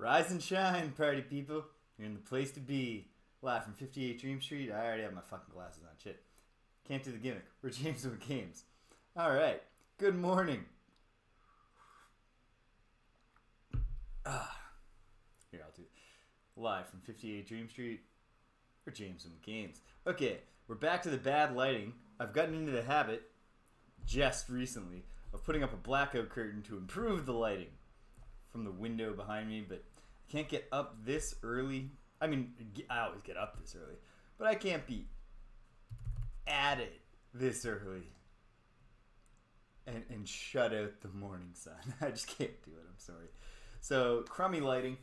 Rise and shine, party people. You're in the place to be. Live from 58 Dream Street. I already have my fucking glasses on. Shit. Can't do the gimmick. We're Jamesin with Games. Alright. Good morning. Here, I'll do it. Live from 58 Dream Street. We're Jamesin with Games. Okay, we're back to the bad lighting. I've gotten into the habit, just recently, of putting up a blackout curtain to improve the lighting from the window behind me, but I can't get up this early. I mean, I always get up this early, but I can't be at it this early and shut out the morning sun. I just can't do it, I'm sorry. So, crummy lighting.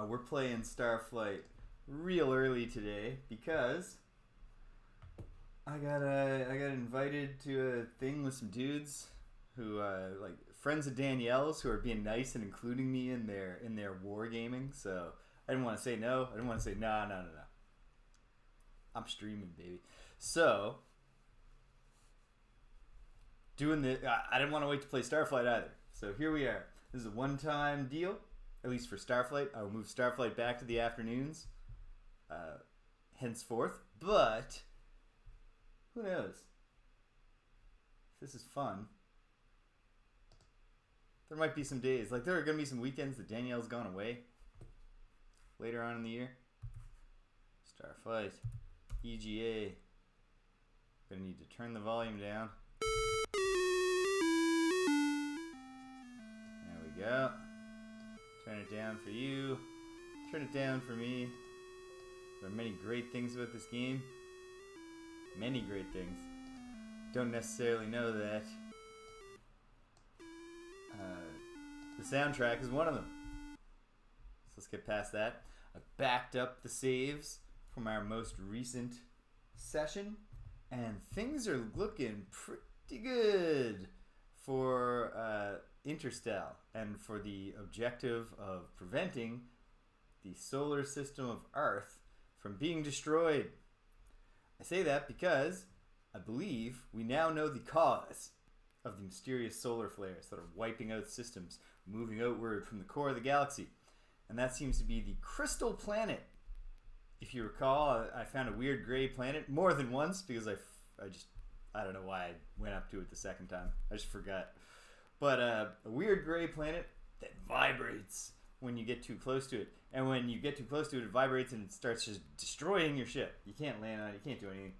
We're playing Starflight real early today because I got invited to a thing with some dudes who like friends of Danielle's who are being nice and including me in their wargaming. So I didn't want to say no. I didn't want to say no. I'm streaming, baby. So doing the I didn't want to wait to play Starflight either. So here we are. This is a one-time deal, at least for Starflight. I will move Starflight back to the afternoons, henceforth. But who knows? If this is fun. There might be some days, like there are going to be some weekends that Danielle's gone away later on in the year. Starflight, EGA. Gonna need to turn the volume down. There we go. Turn it down for you. Turn it down for me. There are many great things about this game. Many great things. Don't necessarily know that. The soundtrack is one of them. So let's get past that. I backed up the saves from our most recent session, and things are looking pretty good for Interstel and for the objective of preventing the solar system of Earth from being destroyed. I say that because I believe we now know the cause of the mysterious solar flares that are wiping out systems, moving outward from the core of the galaxy. And that seems to be the Crystal Planet. If you recall, I found a weird gray planet more than once because I don't know why I went up to it the second time. I just forgot. But a weird gray planet that vibrates when you get too close to it. And when you get too close to it, it vibrates and it starts just destroying your ship. You can't land on it. You can't do anything.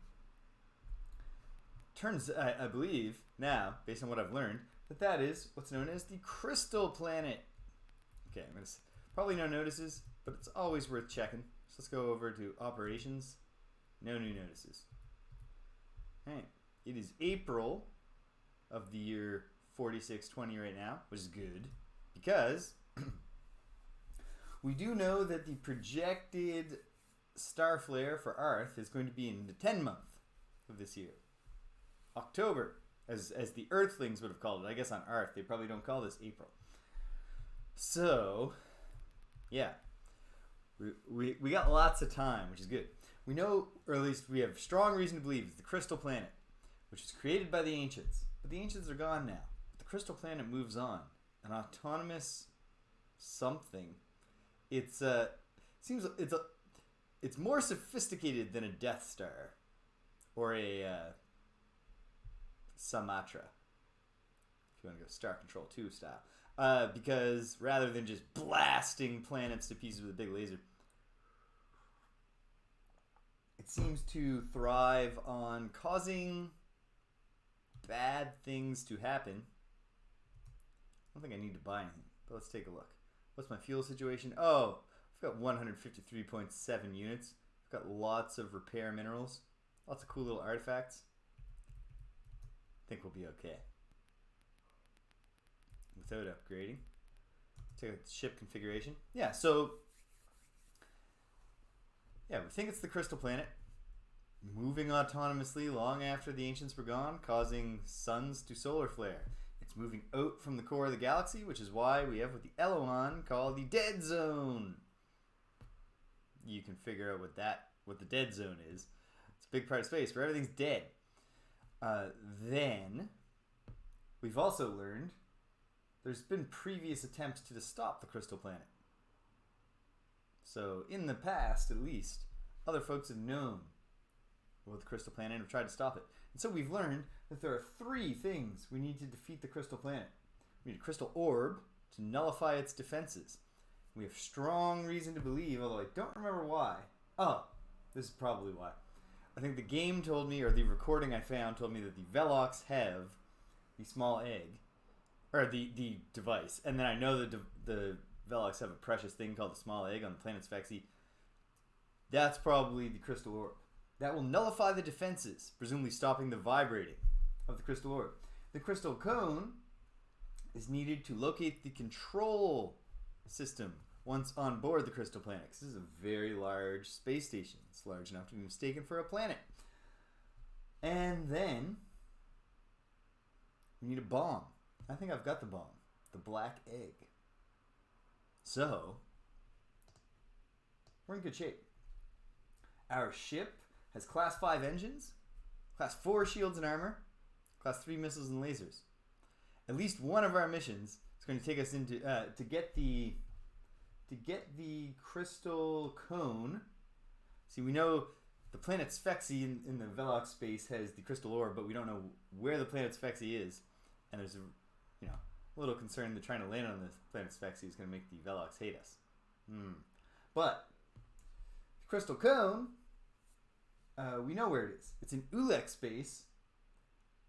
Turns, I believe, now, based on what I've learned, that is what's known as the Crystal Planet. Okay, I'm going to probably no notices, but it's always worth checking. So let's go over to Operations. No new notices. Alright, it is April of the year 4620 right now, which is good, because we do know that the projected star flare for Earth is going to be in the 10th month of this year. October, as the Earthlings would have called it. I guess on Earth, they probably don't call this April. So, yeah. We got lots of time, which is good. We know, or at least we have strong reason to believe, it's the Crystal Planet, which was created by the Ancients. But the Ancients are gone now. But the Crystal Planet moves on. An autonomous something. It's more sophisticated than a Death Star or a Sumatra, if you want to go Star Control 2 style, because rather than just blasting planets to pieces with a big laser, it seems to thrive on causing bad things to happen. I don't think I need to buy anything, but let's take a look. What's my fuel situation? Oh, I've got 153.7 units. I've got lots of repair minerals, lots of cool little artifacts. I think we'll be okay without upgrading. Take a look at the ship configuration. Yeah, so we think it's the Crystal Planet moving autonomously long after the Ancients were gone, causing suns to solar flare. It's moving out from the core of the galaxy, which is why we have what the Eloan call the dead zone. You can figure out what the dead zone is. It's a big part of space where everything's dead. Then we've also learned there's been previous attempts to stop the Crystal Planet. So in the past, at least, other folks have known about the crystal planet and have tried to stop it. And so we've learned that there are 3 things we need to defeat the crystal planet. We need a crystal orb to nullify its defenses. We have strong reason to believe, although I don't remember why. Oh, this is probably why. I think the game told me, or the recording I found told me that the Velox have the small egg, or the device. And then I know that the Velox have a precious thing called the small egg on the planet Sphexi. That's probably the crystal orb. That will nullify the defenses, presumably stopping the vibrating of the crystal orb. The crystal cone is needed to locate the control system once on board the crystal planet. This is a very large space station. It's large enough to be mistaken for a planet. And then we need a bomb. I think I've got the bomb. The black egg. So, we're in good shape. Our ship has Class 5 engines, Class 4 shields and armor, Class 3 missiles and lasers. At least one of our missions is going to take us into to get the crystal cone. See, we know the planet Sphexi in the Velox space has the crystal orb, but we don't know where the planet Sphexi is. And there's a little concern that trying to land on the planet Sphexi is going to make the Velox hate us. But the crystal cone, we know where it is. It's in Ulek space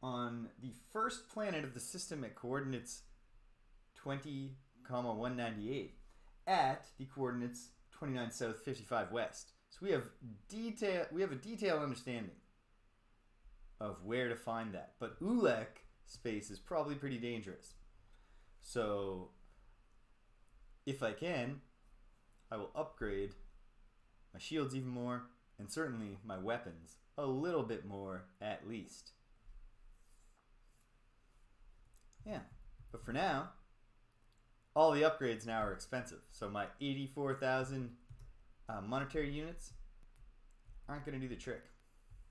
on the first planet of the system at coordinates 20, 198 at the coordinates 29 south, 55 west. So we have a detailed understanding of where to find that. But Ulek space is probably pretty dangerous. So if I can, I will upgrade my shields even more, and certainly my weapons a little bit more at least. Yeah, but for now, all the upgrades now are expensive. So my 84,000 monetary units aren't going to do the trick.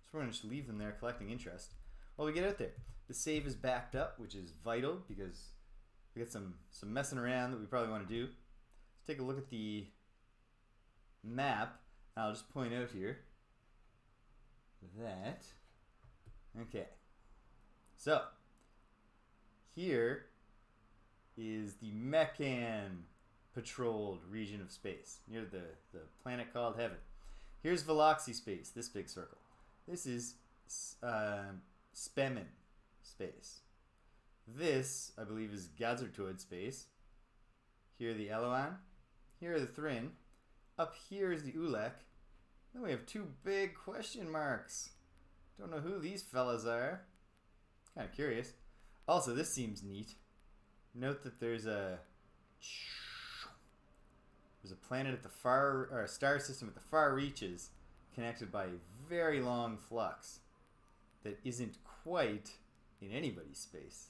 So we're going to just leave them there collecting interest while we get out there. The save is backed up, which is vital because we got some messing around that we probably want to do. Let's take a look at the map. I'll just point out here that, okay, so here is the Meccan patrolled region of space near the planet called Heaven. Here's Veloxy space, this big circle. This is Spemen space. This, I believe, is Gazertoid space. Here are the Eloan. Here are the Thrin. Up here is the Ulek. Then we have 2 big question marks. Don't know who these fellas are. Kind of curious. Also, this seems neat. Note that there's a planet at the far, or a star system at the far reaches, connected by a very long flux that isn't quite in anybody's space.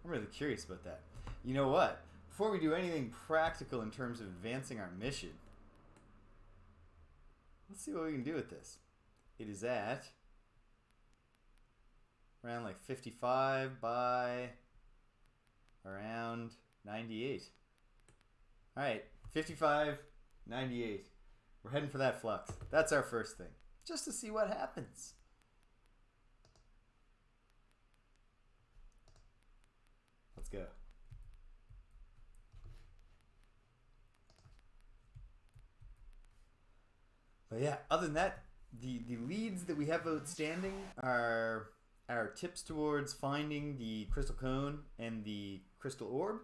I'm really curious about that. You know what? Before we do anything practical in terms of advancing our mission, let's see what we can do with this. It is at around like 55 by around 98. Alright, 55, 98. We're heading for that flux. That's our first thing. Just to see what happens. Let's go. But yeah, other than that, the leads that we have outstanding are our tips towards finding the crystal cone and the crystal orb,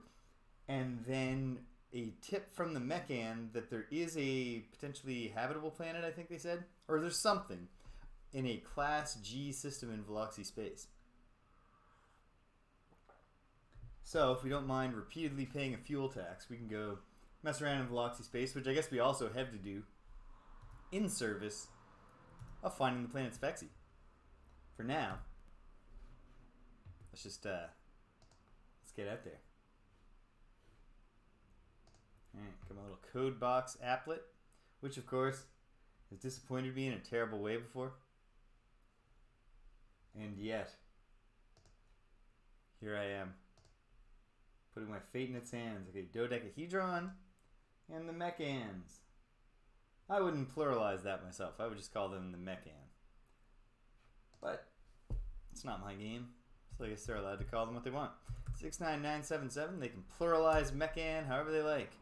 and then a tip from the Meccan that there is a potentially habitable planet, I think they said, or there's something in a Class G system in Veloxy space. So if we don't mind repeatedly paying a fuel tax, we can go mess around in Veloxy space, which I guess we also have to do in service of finding the planet Sphexi. For now, let's just let's get out there. Alright, got my little code box applet, which of course has disappointed me in a terrible way before. And yet, here I am, putting my fate in its hands. Okay, dodecahedron and the mechans. I wouldn't pluralize that myself. I would just call them the mecan. But it's not my game, so I guess they're allowed to call them what they want. 69977, they can pluralize mecan however they like.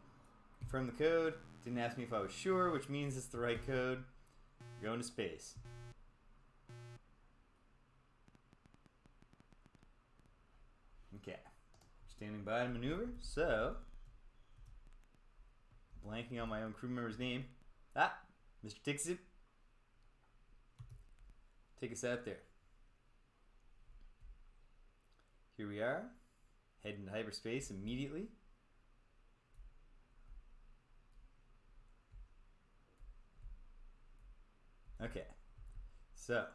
From the code, didn't ask me if I was sure, which means it's the right code. We're going to space. Okay, standing by to maneuver, so blanking on my own crew member's name. Mr. Tixip. Take us out there. Here we are, heading to hyperspace immediately. Okay, so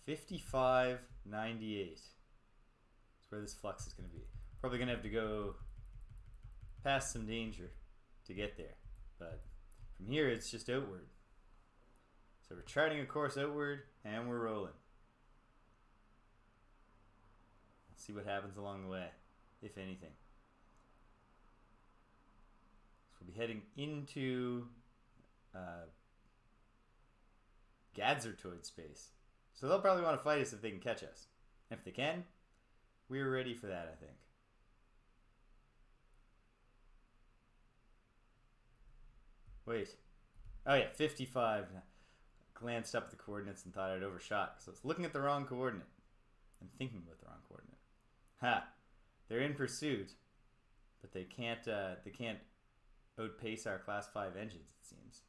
5598 is where this flux is going to be. Probably going to have to go past some danger to get there, but from here it's just outward. So we're charting a course outward and we're rolling. Let's see what happens along the way, if anything. So we'll be heading into Gadzertoid space. So they'll probably want to fight us if they can catch us. And if they can, we're ready for that, I think. Wait. Oh yeah, 55. Glanced up at the coordinates and thought I'd overshot because I was looking at the wrong coordinate and thinking about the wrong coordinate. Ha! They're in pursuit, but they can't outpace our class 5 engines, it seems.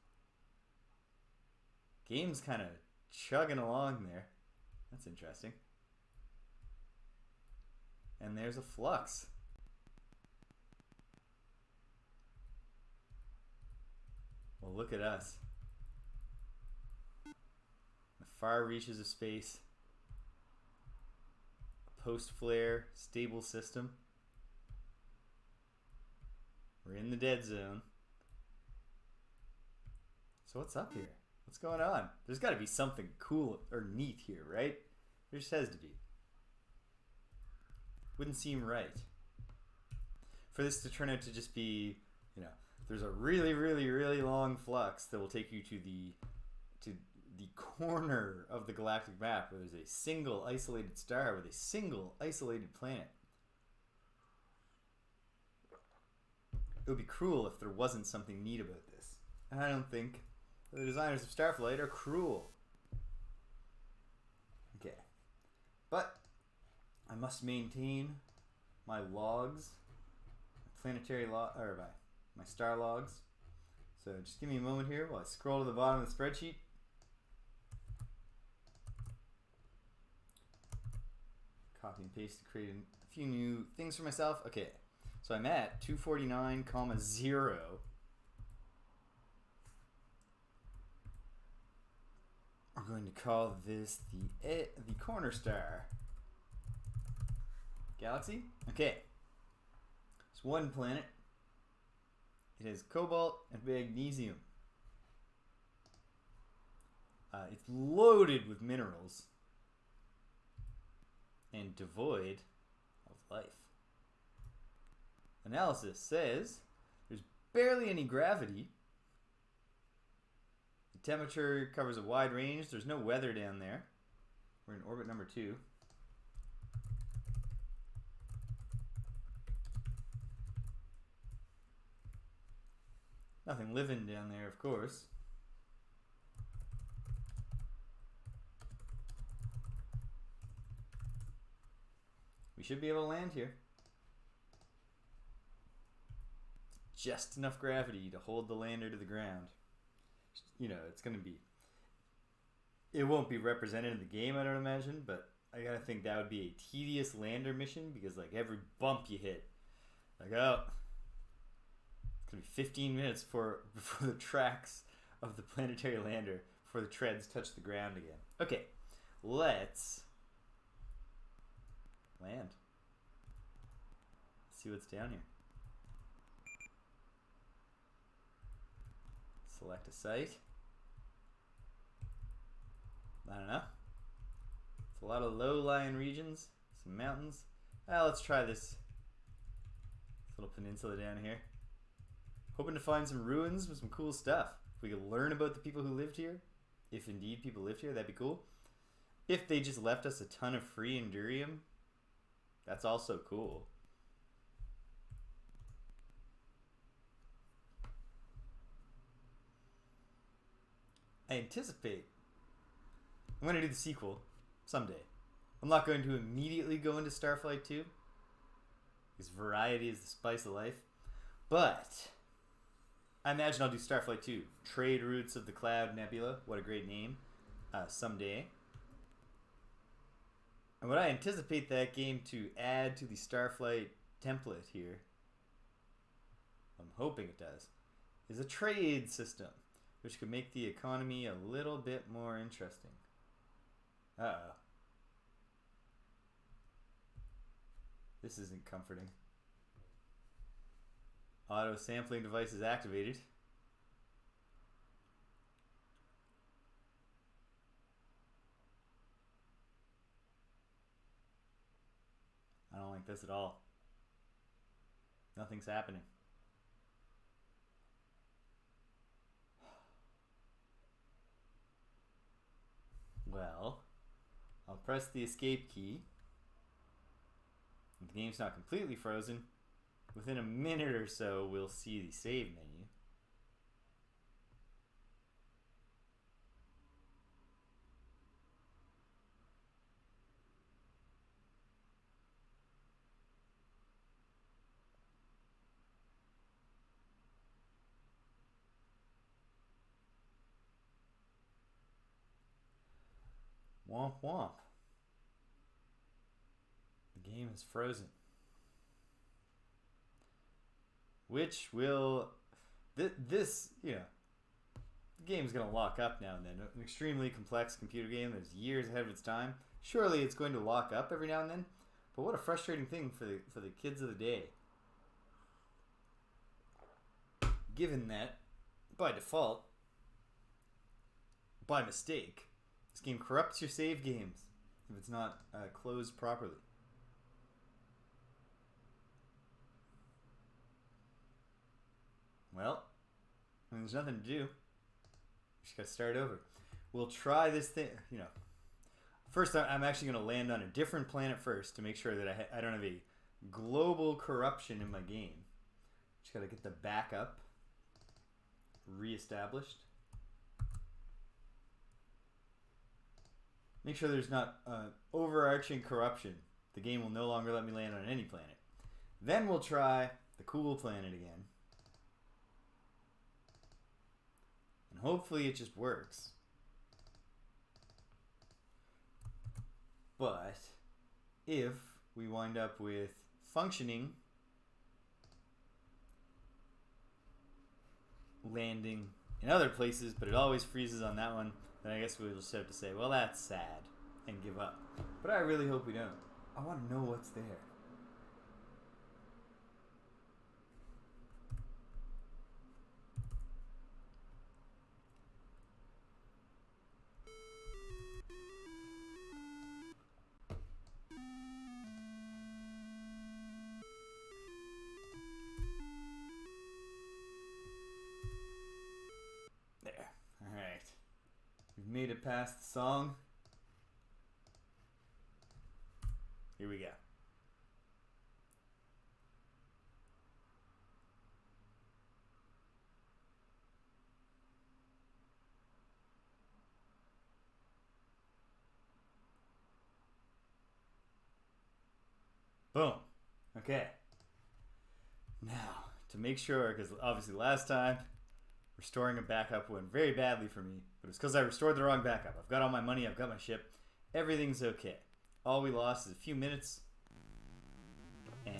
Game's kind of chugging along there. That's interesting. And there's a flux. Well, look at us. The far reaches of space. A post-flare, stable system. We're in the dead zone. So what's up here? What's going on? There's got to be something cool or neat here, right? There just has to be. Wouldn't seem right for this to turn out to just be, you know, there's a really, really, really long flux that will take you to the corner of the galactic map where there's a single isolated star with a single isolated planet. It would be cruel if there wasn't something neat about this. And I don't think the designers of Starflight are cruel. Okay. But I must maintain my logs, planetary log, or my star logs. So just give me a moment here while I scroll to the bottom of the spreadsheet. Copy and paste to create a few new things for myself. Okay, so I'm at 249,0. We're going to call this the corner star galaxy. Okay, it's one planet. It has cobalt and magnesium. It's loaded with minerals and devoid of life. Analysis says there's barely any gravity. The temperature covers a wide range. There's no weather down there. We're in orbit number 2. Nothing living down there, of course. We should be able to land here. Just enough gravity to hold the lander to the ground. You know, it's going to be... It won't be represented in the game, I don't imagine, but I gotta think that would be a tedious lander mission because, like, every bump you hit, like, oh... It's going to be 15 minutes before the tracks of the planetary lander, before the treads touch the ground again. Okay, let's land. See what's down here. Select a site. I don't know. It's a lot of low-lying regions, some mountains. Let's try this little peninsula down here. Hoping to find some ruins with some cool stuff. If we could learn about the people who lived here, if indeed people lived here, that'd be cool. If they just left us a ton of free Endurium, that's also cool. I anticipate I'm going to do the sequel someday. I'm not going to immediately go into Starflight 2, because variety is the spice of life. But I imagine I'll do Starflight 2, Trade Routes of the Cloud Nebula. What a great name. Someday. And what I anticipate that game to add to the Starflight template here, I'm hoping it does, is a trade system, which could make the economy a little bit more interesting. Uh-oh. This isn't comforting. Auto sampling device is activated. I don't like this at all. Nothing's happening. Well, I'll press the escape key. The game's not completely frozen. Within a minute or so, we'll see the save menu. Womp womp. The game is frozen. Which will... This, you know, the game's going to lock up now and then. An extremely complex computer game that's years ahead of its time. Surely it's going to lock up every now and then. But what a frustrating thing for the kids of the day. Given that, by default, by mistake, this game corrupts your save games if it's not closed properly. Well, I mean, there's nothing to do. We just gotta start over. We'll try this thing, you know. First, I'm actually going to land on a different planet first to make sure that I don't have a global corruption in my game. Just gotta get the backup reestablished. Make sure there's not overarching corruption. The game will no longer let me land on any planet. Then we'll try the cool planet again. And hopefully it just works. But if we wind up with functioning landing in other places, but it always freezes on that one, then I guess we'll just have to say, well, that's sad, and give up. But I really hope we don't. I want to know what's there. There. All right. We've made it past the song. Here we go. Boom. Okay. Now, to make sure, because obviously last time, restoring a backup went very badly for me, but it's because I restored the wrong backup. I've got all my money, I've got my ship, everything's okay. All we lost is a few minutes, and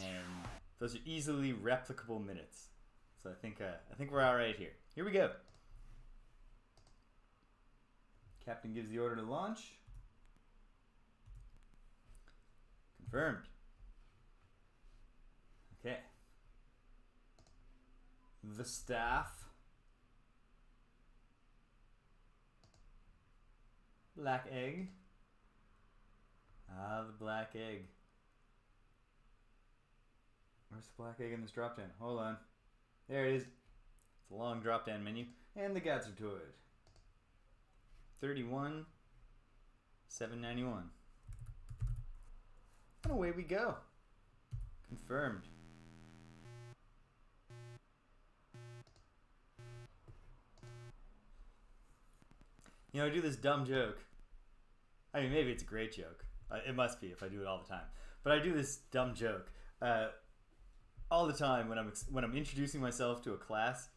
those are easily replicable minutes. So I think we're all right here. Here we go. Captain gives the order to launch. Confirmed. Okay. The staff. Black egg. Ah, the black egg. Where's the black egg in this drop down? Hold on. There it is. a long drop-down menu, and the Gatzertoid. 31,791. And away we go. Confirmed. You know, I do this dumb joke. I mean, maybe it's a great joke. It must be if I do it all the time. But I do this dumb joke all the time when I'm introducing myself to a class,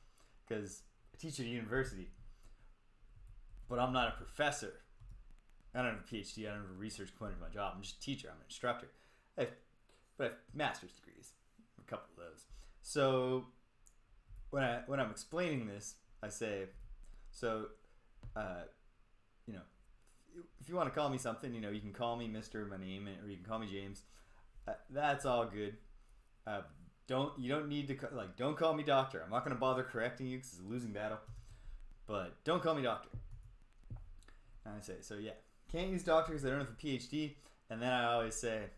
because I teach at a university, but I'm not a professor. I don't have a PhD. I don't have a research component of my job. I'm just a teacher. I'm an instructor. But I have master's degrees, a couple of those. So when I'm explaining this, I say, so you know, if you want to call me something, you know, you can call me Mr. My name, or you can call me James. That's all good. Don't need to don't call me doctor. I'm not going to bother correcting you because it's a losing battle. But don't call me doctor. And I say, so yeah, can't use doctor because I don't have a PhD. And then I always say,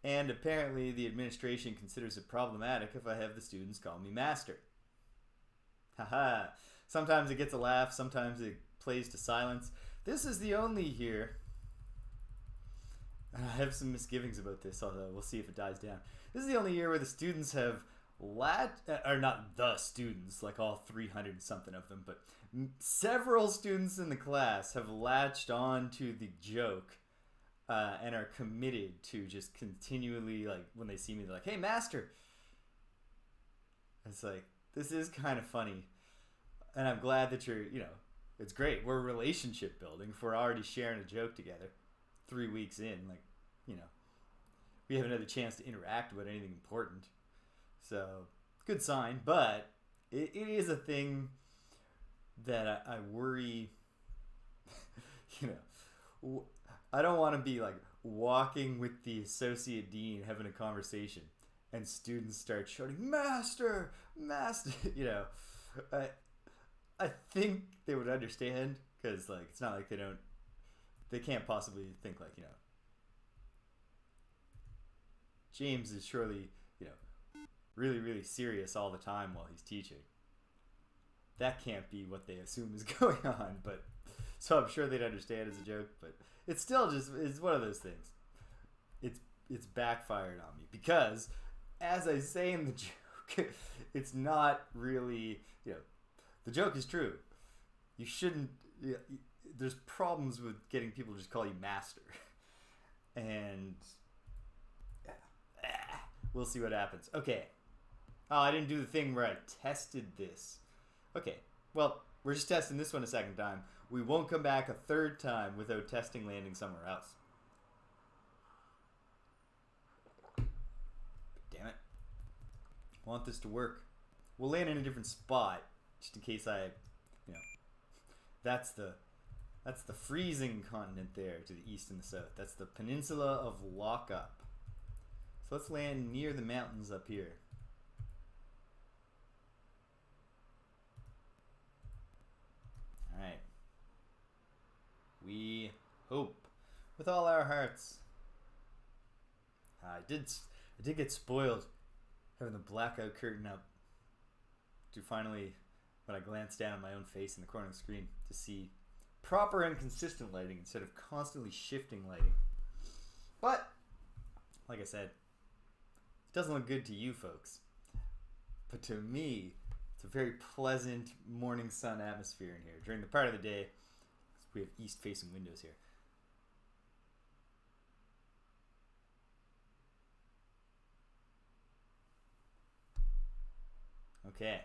and apparently the administration considers it problematic if I have the students call me master. Haha. Sometimes it gets a laugh. Sometimes it plays to silence. This is the only year. I have some misgivings about this, although we'll see if it dies down. This is the only year where the students have or not the students, like all 300 something of them, but several students in the class have latched on to the joke and are committed to just continually, like, when they see me, they're like, hey, master. It's like, this is kind of funny. And I'm glad that you're, you know, it's great. We're relationship building if we're already sharing a joke together 3 weeks in. Like, you know, we have another chance to interact about anything important. So, good sign. But it is a thing that I worry, you know, I don't want to be like walking with the associate dean having a conversation and students start shouting, master, master, you know. I think they would understand, because like it's not like they can't possibly think like, you know, James is surely, you know, really, really serious all the time while he's teaching. That can't be what they assume is going on, but so I'm sure they'd understand as a joke, but it's still just, it's one of those things. It's backfired on me, because as I say in the joke, it's not really, you know, the joke is true. You shouldn't, there's problems with getting people to just call you master. And we'll see what happens. Okay. Oh, I didn't do the thing where I tested this. Okay. Well, we're just testing this one a second time. We won't come back a third time without testing landing somewhere else. Damn it. I want this to work. We'll land in a different spot, just in case I, you know, that's the freezing continent there to the east and the south. That's the peninsula of Lockup. So let's land near the mountains up here. Alright. We hope with all our hearts. I did get spoiled having the blackout curtain up to finally, when I glanced down at my own face in the corner of the screen, to see proper and consistent lighting instead of constantly shifting lighting. But, like I said, it doesn't look good to you folks. But to me, it's a very pleasant morning sun atmosphere in here. During the part of the day, we have east-facing windows here. Okay.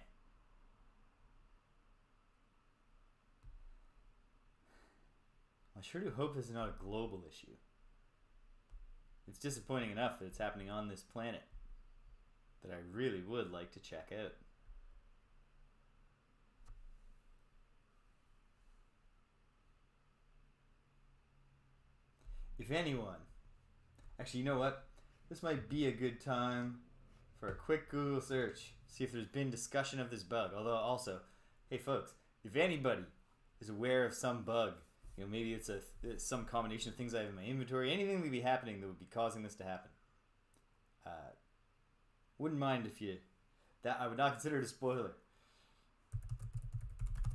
I sure do hope this is not a global issue. It's disappointing enough that it's happening on this planet that I really would like to check out. If anyone, actually, you know what? This might be a good time for a quick Google search. See if there's been discussion of this bug. Although also, hey folks, if anybody is aware of some bug, you know, maybe it's some combination of things I have in my inventory, anything that would be happening that would be causing this to happen. Wouldn't mind if you, that I would not consider it a spoiler.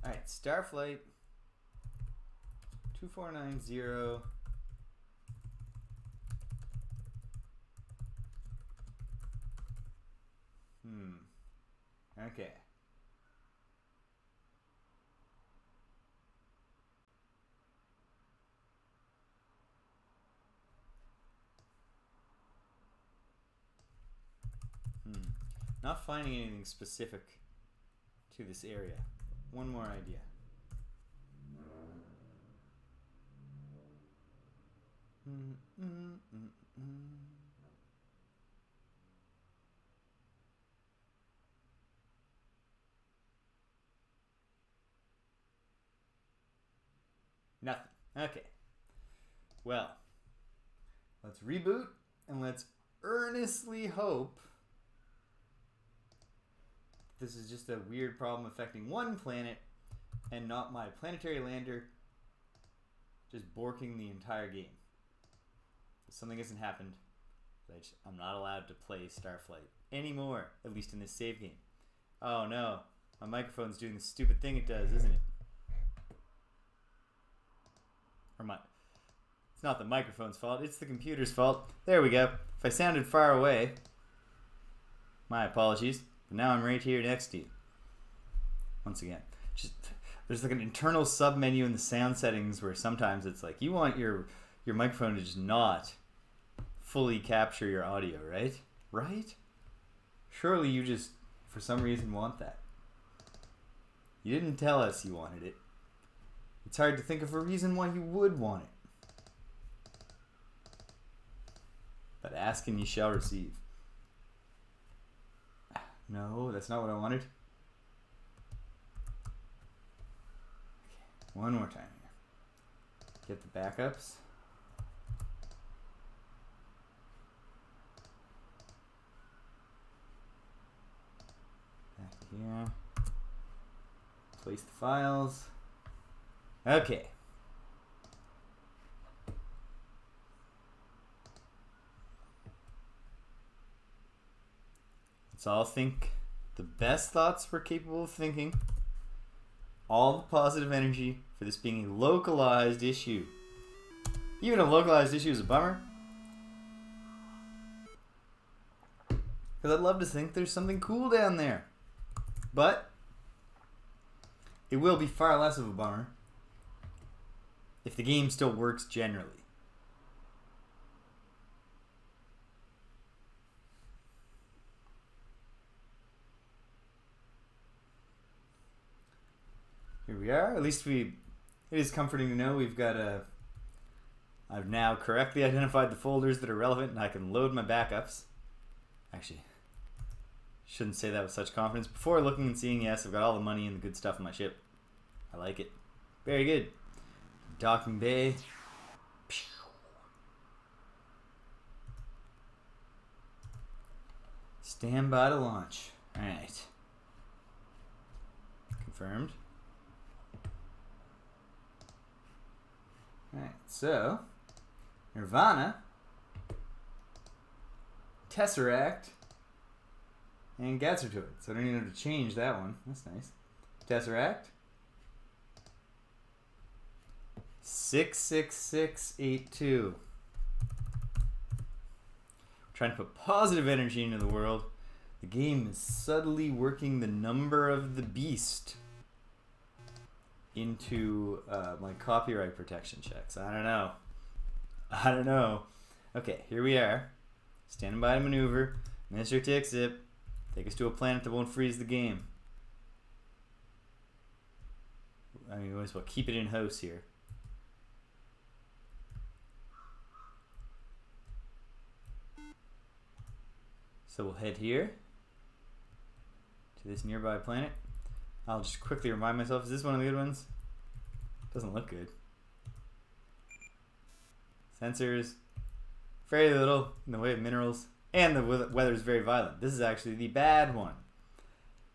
Alright, Starflight 2490. Okay. Not finding anything specific to this area. One more idea. Nothing. Okay. Well, let's reboot and let's earnestly hope this is just a weird problem affecting one planet and not my planetary lander just borking the entire game. If something hasn't happened, I'm not allowed to play Starflight anymore, at least in this save game. Oh no, my microphone's doing the stupid thing it does, isn't it? It's not the microphone's fault, it's the computer's fault. There we go. If I sounded far away, my apologies. But now I'm right here next to you. Once again, there's like an internal sub menu in the sound settings where sometimes it's like you want your microphone to just not fully capture your audio, right? Right? Surely you just, for some reason, want that. You didn't tell us you wanted it. It's hard to think of a reason why you would want it. But ask and ye shall receive. No, that's not what I wanted. Okay, one more time here. Get the backups. Back to here. Place the files. Okay. Let's all think the best thoughts we're capable of thinking. All the positive energy for this being a localized issue. Even a localized issue is a bummer. Because I'd love to think there's something cool down there. But it will be far less of a bummer if the game still works generally. Here we are. At least it is comforting to know we've got I've now correctly identified the folders that are relevant and I can load my backups. Actually, shouldn't say that with such confidence. Before looking and seeing, yes, I've got all the money and the good stuff on my ship. I like it. Very good. Docking bay. Stand by to launch. Alright. Confirmed. Alright, so Nirvana, Tesseract, and Gatsatoid. So I don't even have to change that one. That's nice. Tesseract. 66682. Trying to put positive energy into the world. The game is subtly working the number of the beast into my copyright protection checks. I don't know. Okay, here we are. Standing by to maneuver. Mr. Tixip. Take us to a planet that won't freeze the game. I mean, we might as well keep it in-house here. So we'll head here to this nearby planet. I'll just quickly remind myself, is this one of the good ones? Doesn't look good. Sensors, very little in the way of minerals, and the weather is very violent. This is actually the bad one.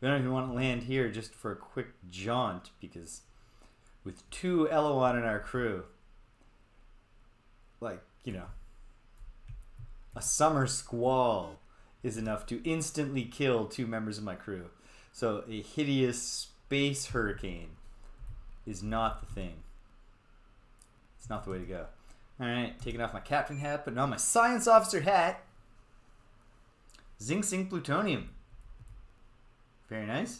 We don't even want to land here just for a quick jaunt, because with 2 Eloan in our crew, like, you know, a summer squall is enough to instantly kill 2 members of my crew. So a hideous space hurricane is not the thing. It's not the way to go. Alright, taking off my captain hat, putting on my science officer hat. Zinc, zinc, plutonium. Very nice.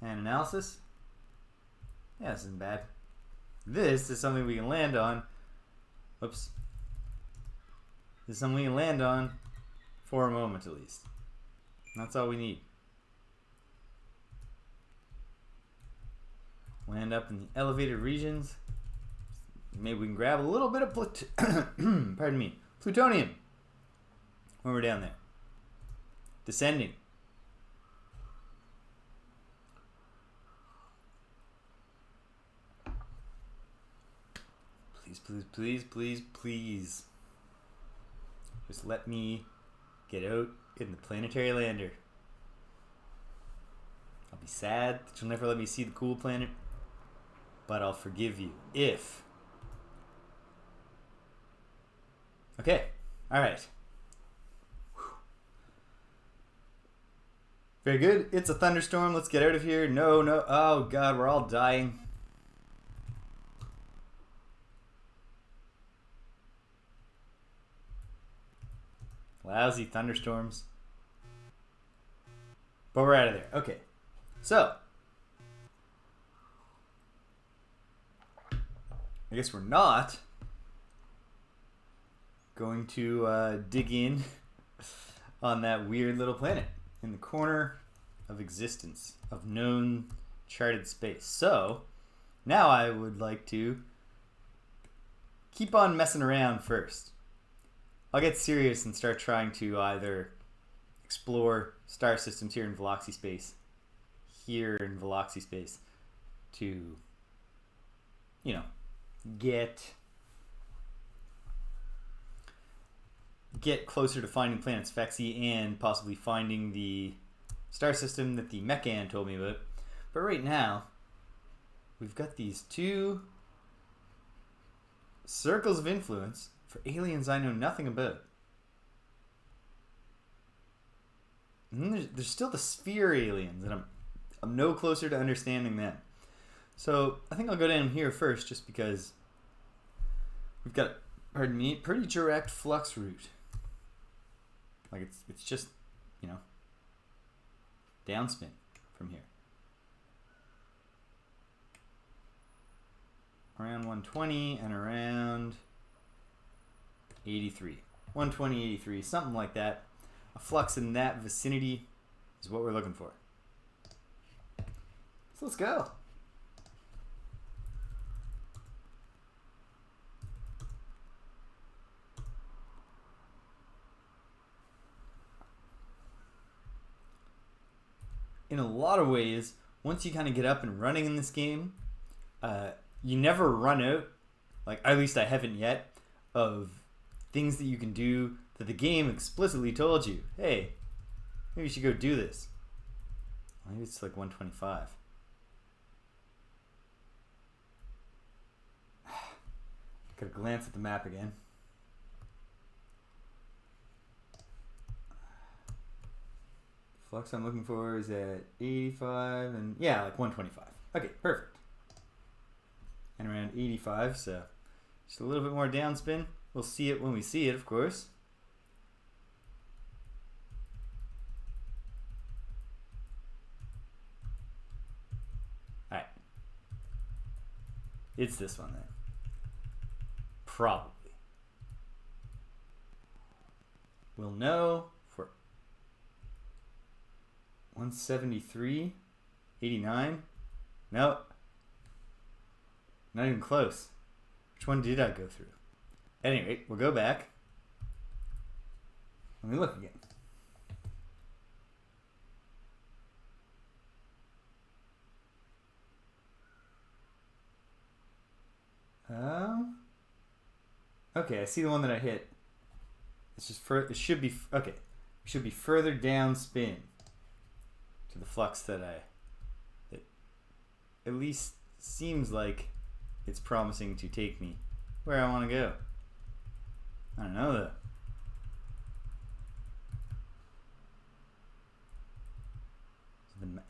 And analysis. Yeah, this isn't bad. This is something we can land on. Oops. This is something we can land on for a moment at least. That's all we need. Land up in the elevated regions. Maybe we can grab a little bit of pardon me, plutonium when we're down there. Descending. Please, please, please, please, please. Just let me get out in the planetary lander. I'll be sad that you'll never let me see the cool planet, but I'll forgive you if... Okay, alright. Very good. It's a thunderstorm. Let's get out of here. No, no. Oh, God, we're all dying. Lousy thunderstorms. But we're out of there. Okay. So. I guess we're not going to dig in on that weird little planet in the corner of existence, of known charted space. So, now I would like to keep on messing around first. I'll get serious and start trying to either explore star systems here in Veloxy space, to, you know, get closer to finding planet Sphexi and possibly finding the star system that the Mechan told me about. But right now, we've got these two circles of influence for aliens I know nothing about. And then there's still the sphere aliens, and I'm no closer to understanding them. So I think I'll go down here first, just because we've got, pardon me, pretty direct flux route. Like it's just, you know, downspin from here. Around 120 and around 83. 120, 83, something like that. A flux in that vicinity is what we're looking for. So let's go. In a lot of ways, once you kind of get up and running in this game, you never run out, like at least I haven't yet, of things that you can do that the game explicitly told you, hey, maybe you should go do this. Maybe it's like 125. Gotta glance at the map again. Flux I'm looking for is at 85 and yeah, like 125. Okay, perfect. And around 85, so just a little bit more downspin. We'll see it when we see it, of course. Alright. It's this one then. Probably. We'll know for 173, 89. No. Not even close. Which one did I go through? At any rate, we'll go back. Let me look again. Okay, I see the one that I hit. It's just it should be okay. It should be further down spin to the flux that it at least seems like it's promising to take me where I want to go. I don't know though.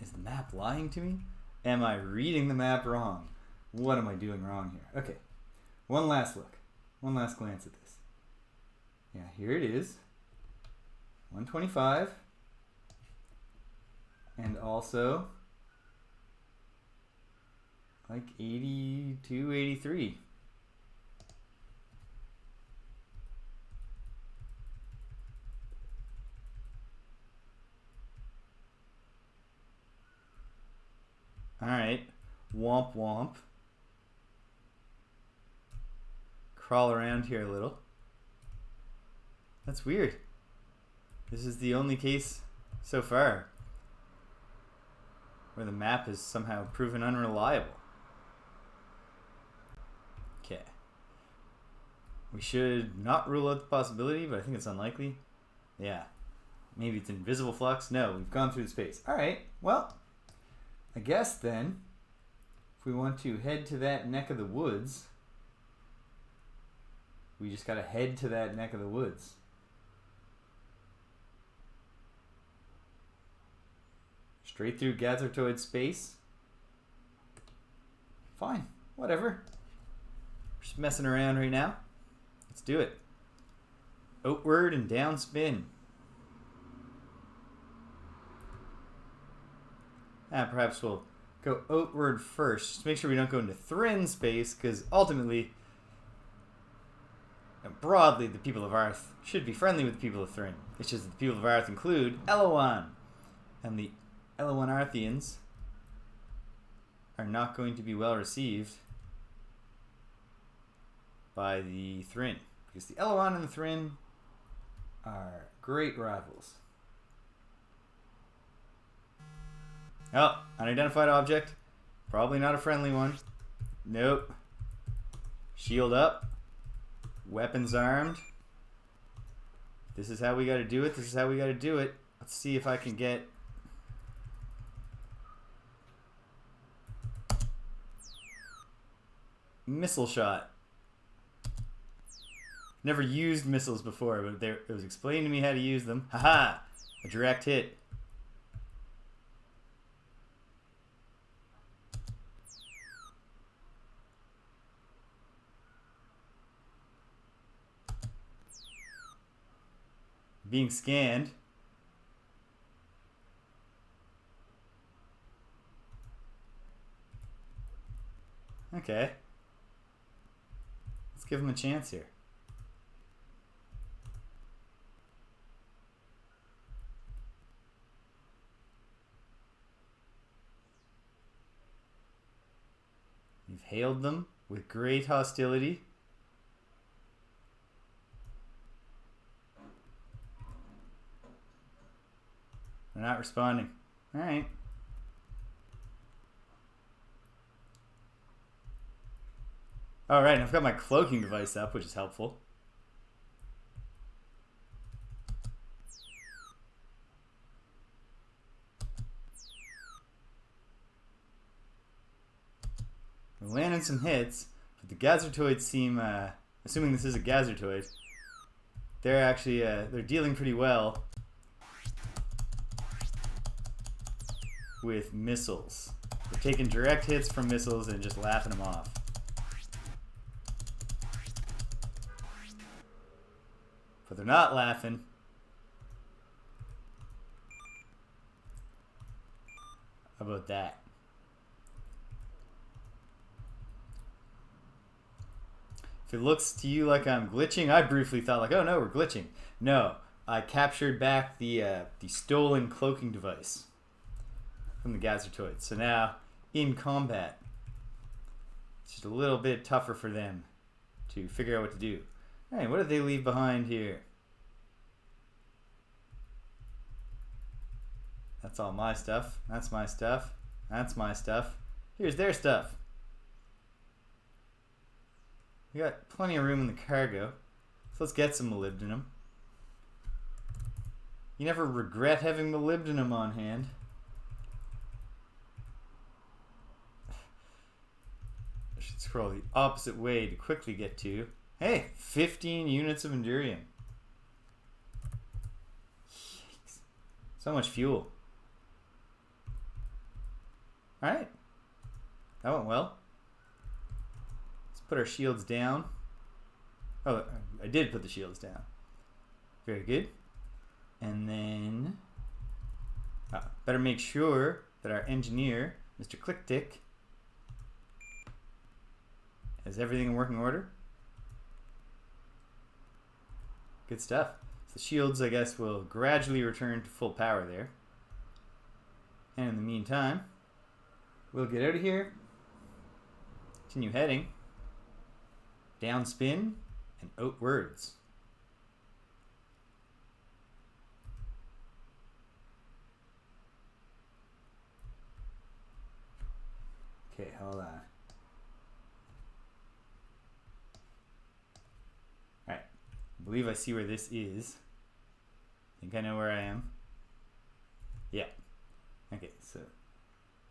Is the map lying to me? Am I reading the map wrong? What am I doing wrong here? Okay, one last look. One last glance at this. Yeah, here it is. 125. And also like 82, 83. All right, womp womp. Crawl around here a little. That's weird. This is the only case so far where the map has somehow proven unreliable. Okay. We should not rule out the possibility, but I think it's unlikely. Yeah. Maybe it's invisible flux. No, we've gone through the space. All right. Well, I guess then, if we want to head to that neck of the woods, we just got to head to that neck of the woods. Straight through Gazertoid space. Fine. Whatever. We're just messing around right now. Let's do it. Outward and downspin. Perhaps we'll go outward first. Just make sure we don't go into Thrin space, because ultimately, broadly, the people of Arth should be friendly with the people of Thrin. It's just that the people of Arth include Elowan. And the Elowan Arthians are not going to be well received by the Thrin, because the Elowan and the Thrin are great rivals. Oh, unidentified object. Probably not a friendly one. Nope. Shield up. Weapons armed. This is how we gotta do it. This is how we gotta do it. Let's see if I can get... missile shot. Never used missiles before, but it was explained to me how to use them. Haha! A direct hit. Being scanned. Okay. Let's give him a chance here. We've hailed them with great hostility. They're not responding. All right. All right, I've got my cloaking device up, which is helpful. We're landing some hits, but the Gazertoids seem, assuming this is a Gazertoid, they're actually, they're dealing pretty well with missiles. They're taking direct hits from missiles and just laughing them off. But they're not laughing. How about that? If it looks to you like I'm glitching, I briefly thought like, oh no, we're glitching. No, I captured back the stolen cloaking device from the Gazertoids. So now, in combat, it's just a little bit tougher for them to figure out what to do. Alright, what did they leave behind here? That's all my stuff. That's my stuff. That's my stuff. Here's their stuff. We got plenty of room in the cargo. So let's get some molybdenum. You never regret having molybdenum on hand. I should scroll the opposite way to quickly get to... Hey, 15 units of Endurium. Yikes. So much fuel. Alright. That went well. put our shields down. Oh, I did put the shields down. Very good. And then better make sure that our engineer, Mr. ClickTick, has everything in working order. Good stuff. So the shields, I guess, will gradually return to full power there. And in the meantime, we'll get out of here, continue heading, downspin, and outwards. Okay, hold on. Alright, I believe I see where this is. I think I know where I am. Yeah. Okay, so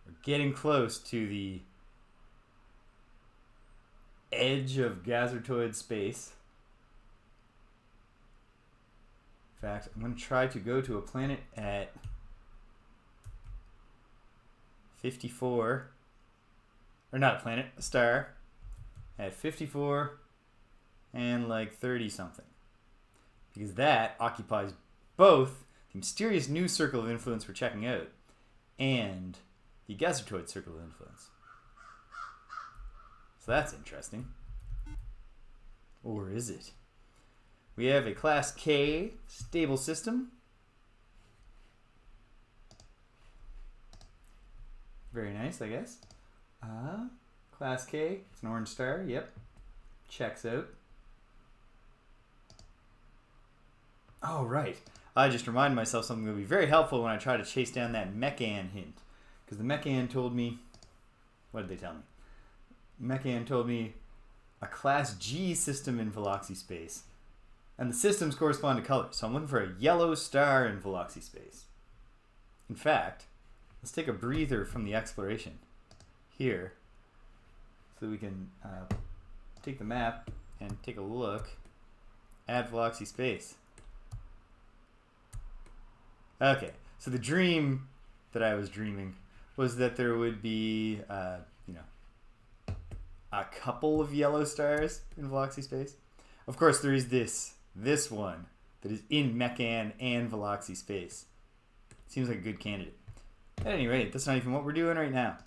we're getting close to the edge of Gazertoid space. In fact, I'm going to try to go to a planet at 54, or not a planet, a star, at 54 and like 30 something. Because that occupies both the mysterious new circle of influence we're checking out and the Gazertoid circle of influence. So that's interesting. Or is it? We have a Class K stable system. Very nice, I guess. Class K, it's an orange star, yep. Checks out. Oh, right. I just reminded myself something that would be very helpful when I try to chase down that Mechan hint. Because the Mechan told me... What did they tell me? Mechan told me a Class G system in Veloxy space. And the systems correspond to colors. So I'm looking for a yellow star in Veloxy space. In fact, let's take a breather from the exploration here. So we can take the map and take a look at Veloxy space. Okay, so the dream that I was dreaming was that there would be, a couple of yellow stars in Veloxy space. Of course, there is this one that is in Mechan and Veloxy space. Seems like a good candidate. At any rate, that's not even what we're doing right now.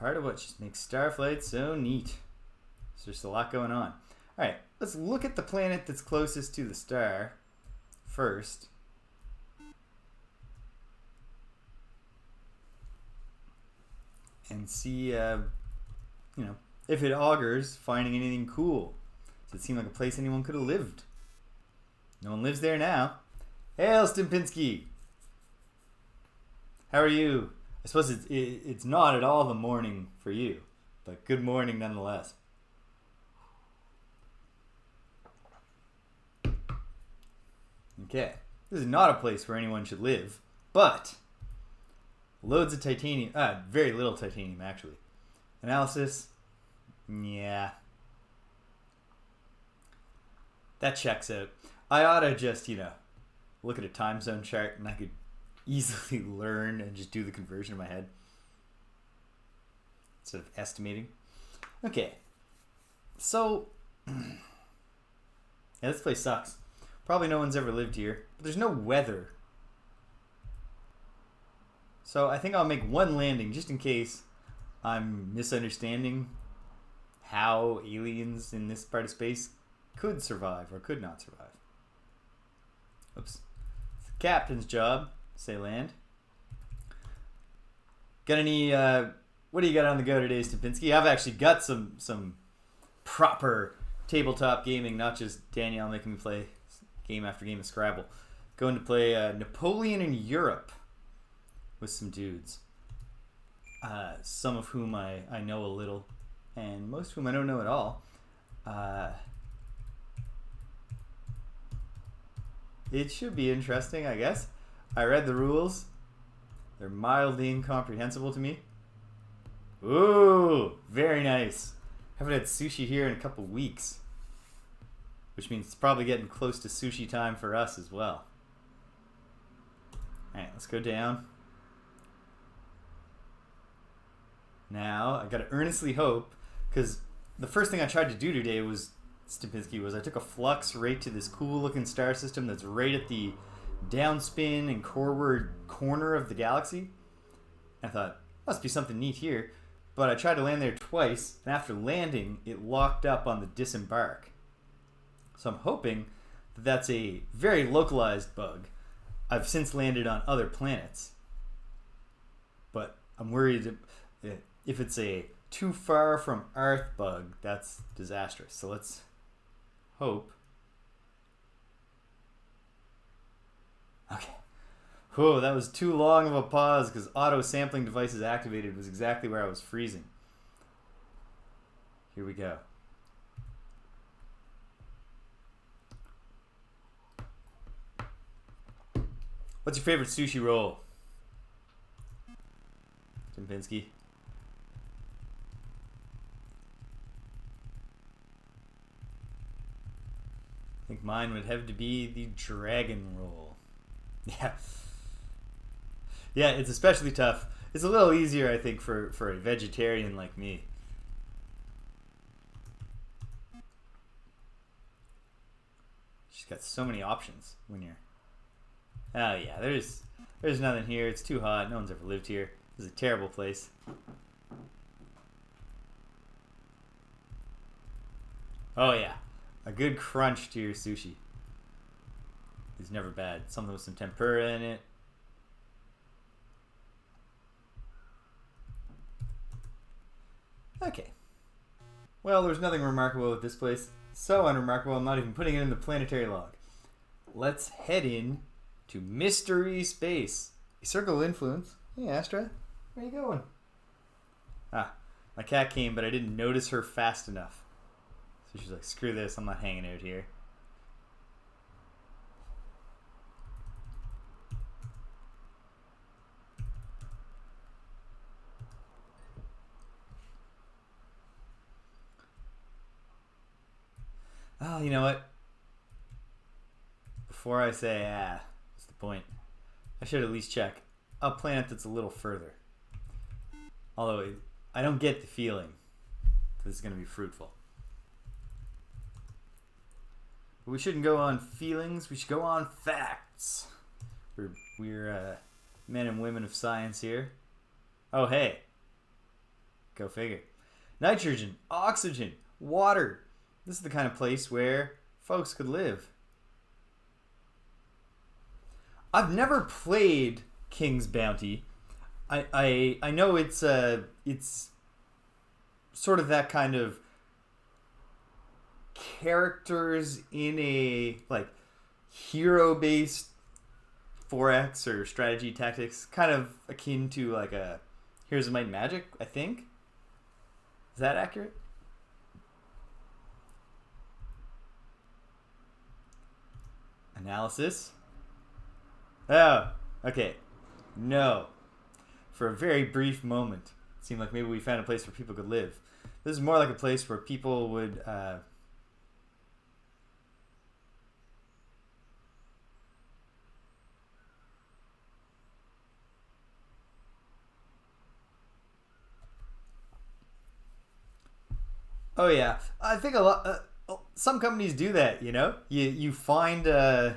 Part of what just makes Starflight so neat. There's just a lot going on. Alright, let's look at the planet that's closest to the star first. And see, if it augurs finding anything cool. Does it seem like a place anyone could have lived? No one lives there now. Hail, Stimpinski! How are you? I suppose it's not at all the morning for you, but good morning nonetheless. Okay, this is not a place where anyone should live, but loads of titanium, very little titanium actually. Analysis, yeah. That checks out. I ought to just, look at a time zone chart and I could easily learn and just do the conversion in my head instead of estimating. Okay, so yeah, this place sucks. Probably no one's ever lived here, but there's no weather. So I think I'll make one landing just in case I'm misunderstanding how aliens in this part of space could survive or could not survive. Oops. It's the captain's job. Say land. Got any, what do you got on the go today, Stupinski? I've actually got some proper tabletop gaming, not just Danielle making me play game after game of Scrabble. Going to play Napoleon in Europe with some dudes. Some of whom I know a little, and most of whom I don't know at all. It should be interesting, I guess. I read the rules. They're mildly incomprehensible to me. Ooh, very nice. Haven't had sushi here in a couple weeks. Which means it's probably getting close to sushi time for us as well. Alright, let's go down. Now, I gotta earnestly hope, because the first thing I tried to do today was, Stepinski, was I took a flux right to this cool-looking star system that's right at the downspin and coreward corner of the galaxy. I thought, must be something neat here. But I tried to land there twice, and after landing, it locked up on the disembark. So I'm hoping that that's a very localized bug. I've since landed on other planets. But I'm worried if it's a too far from Earth bug, that's disastrous. So let's hope. Okay. Whoa, that was too long of a pause because auto sampling devices activated was exactly where I was freezing. Here we go. What's your favorite sushi roll? Stepinski? I think mine would have to be the dragon roll. Yeah. Yeah, it's especially tough. It's a little easier, I think, for a vegetarian like me. She's got so many options when you're... Oh yeah, there's nothing here. It's too hot. No one's ever lived here. This is a terrible place. Oh yeah, a good crunch to your sushi is never bad. Something with some tempura in it. Okay. Well, there's nothing remarkable with this place. So unremarkable, I'm not even putting it in the planetary log. Let's head in to mystery space. A circle of influence. Hey, Astra. Where are you going? Ah, my cat came, but I didn't notice her fast enough. So she's like, screw this, I'm not hanging out here. Oh, you know what? Before I say, what's the point? I should at least check a planet that's a little further. Although I don't get the feeling that this is going to be fruitful. But we shouldn't go on feelings. We should go on facts. We're men and women of science here. Oh, hey. Go figure. Nitrogen, oxygen, water. This is the kind of place where folks could live. I've never played King's Bounty. I know it's sort of that kind of characters in a like hero-based 4X or strategy tactics, kind of akin to like a Heroes of Might and Magic, I think. Is that accurate? Analysis. Oh, okay. No. For a very brief moment, it seemed like maybe we found a place where people could live. This is more like a place where people would... Oh yeah, I think a lot. Some companies do that. You know, you find a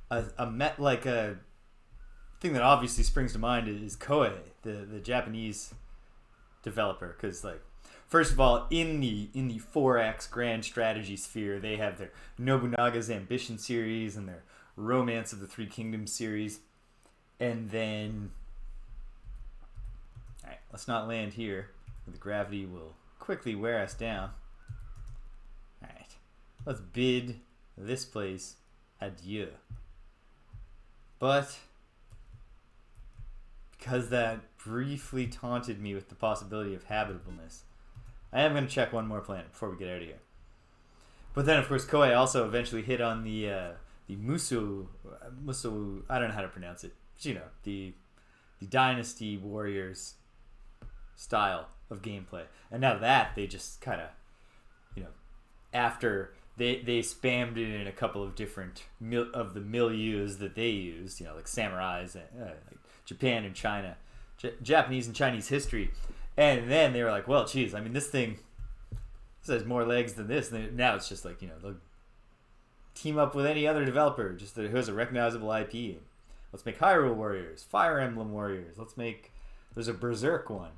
thing that obviously springs to mind is Koei, the Japanese developer, because like first of all, in the 4X grand strategy sphere, they have their Nobunaga's Ambition series and their Romance of the Three Kingdoms series, and then all right, let's not land here. The gravity will quickly wear us down. Alright, let's bid this place adieu. But because that briefly taunted me with the possibility of habitableness, I am going to check one more planet before we get out of here. But then, of course, Koei also eventually hit on the Musu, I don't know how to pronounce it, but you know, the Dynasty Warriors style of gameplay. And now that they just kind of, you know, after they spammed it in a couple of different of the milieus that they used, you know, like samurais, like Japan and China, Japanese and Chinese history. And then they were like, well, geez, I mean, this has more legs than this. And now it's just like, they'll team up with any other developer just who has a recognizable IP. Let's make Hyrule Warriors, Fire Emblem Warriors. There's a Berserk one.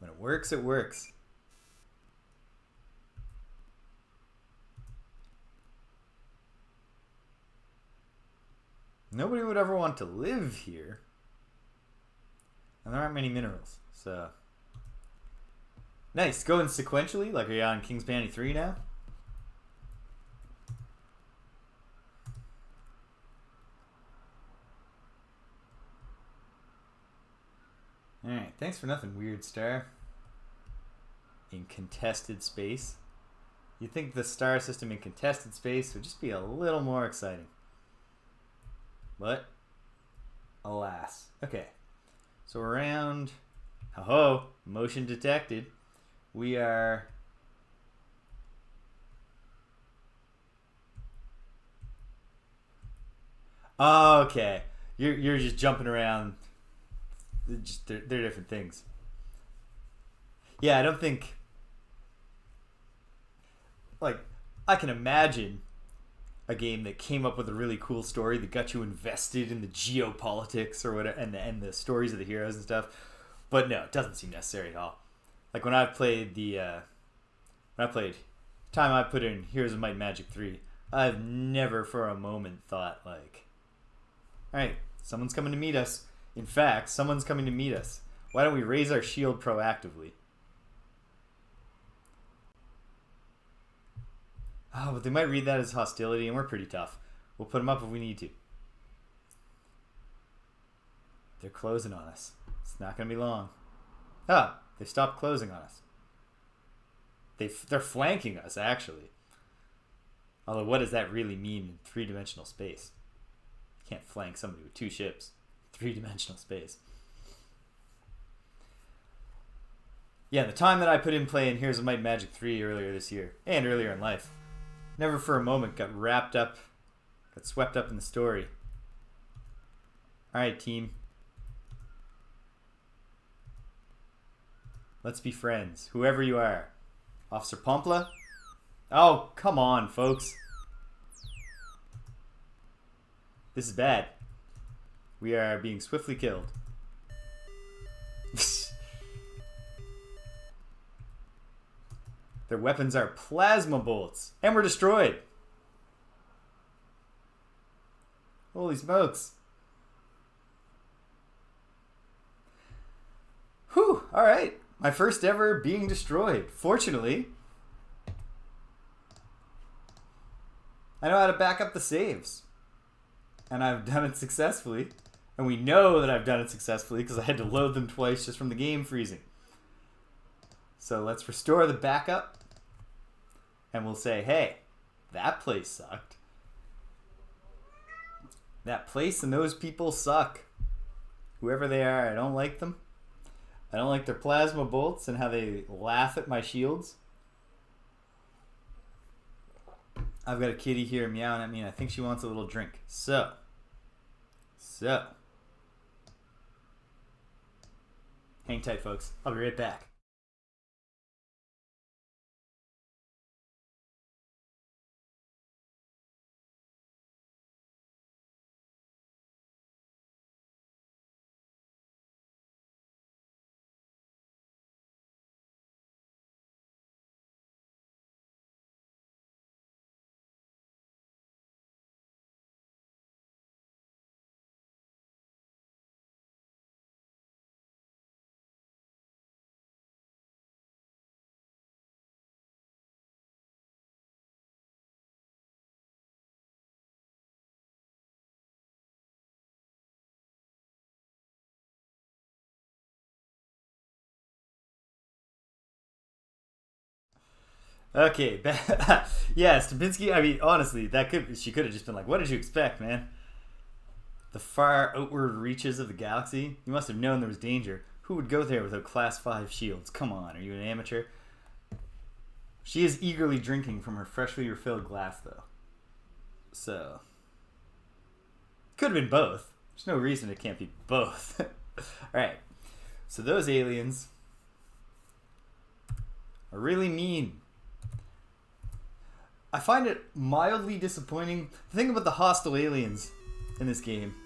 When it works, it works. Nobody would ever want to live here. And there aren't many minerals, so... Nice, going sequentially, like are you on King's Bounty 3 now? Alright, thanks for nothing, Weird Star. In contested space. You'd think the star system in contested space would just be a little more exciting. But, alas. Okay, so around... Ho-ho! Motion detected. We are... Oh, okay. You're just jumping around. They're different things. Yeah, I don't think... Like, I can imagine a game that came up with a really cool story that got you invested in the geopolitics or whatever, and the stories of the heroes and stuff. But no, it doesn't seem necessary at all. Like when I played time I put in Heroes of Might and Magic 3, I've never for a moment thought like, alright, someone's coming to meet us. In fact, someone's coming to meet us. Why don't we raise our shield proactively? Oh, but they might read that as hostility, and we're pretty tough. We'll put them up if we need to. They're closing on us. It's not going to be long. Ah, they stopped closing on us. They're flanking us, actually. Although, what does that really mean in three-dimensional space? You can't flank somebody with two ships. Three-dimensional space. Yeah, the time that I put in playing Heroes of Might and Magic 3 earlier this year, and earlier in life, never for a moment got swept up in the story. Alright, team. Let's be friends, whoever you are. Officer Pompla? Oh, come on, folks. This is bad. We are being swiftly killed. Their weapons are plasma bolts. And we're destroyed. Holy smokes. Whew, alright. My first ever being destroyed. Fortunately, I know how to back up the saves. And I've done it successfully. And we know that I've done it successfully because I had to load them twice just from the game freezing. So let's restore the backup. And we'll say, hey, that place sucked. That place and those people suck. Whoever they are, I don't like them. I don't like their plasma bolts and how they laugh at my shields. I've got a kitty here meowing at me and I think she wants a little drink. So. Hang tight, folks. I'll be right back. Okay, yeah, Stupinski, I mean, honestly, she could have just been like, what did you expect, man? The far outward reaches of the galaxy? You must have known there was danger. Who would go there without class 5 shields? Come on, are you an amateur? She is eagerly drinking from her freshly refilled glass, though. So, could have been both. There's no reason it can't be both. Alright, so those aliens are really mean. I find it mildly disappointing. The thing about the hostile aliens in this game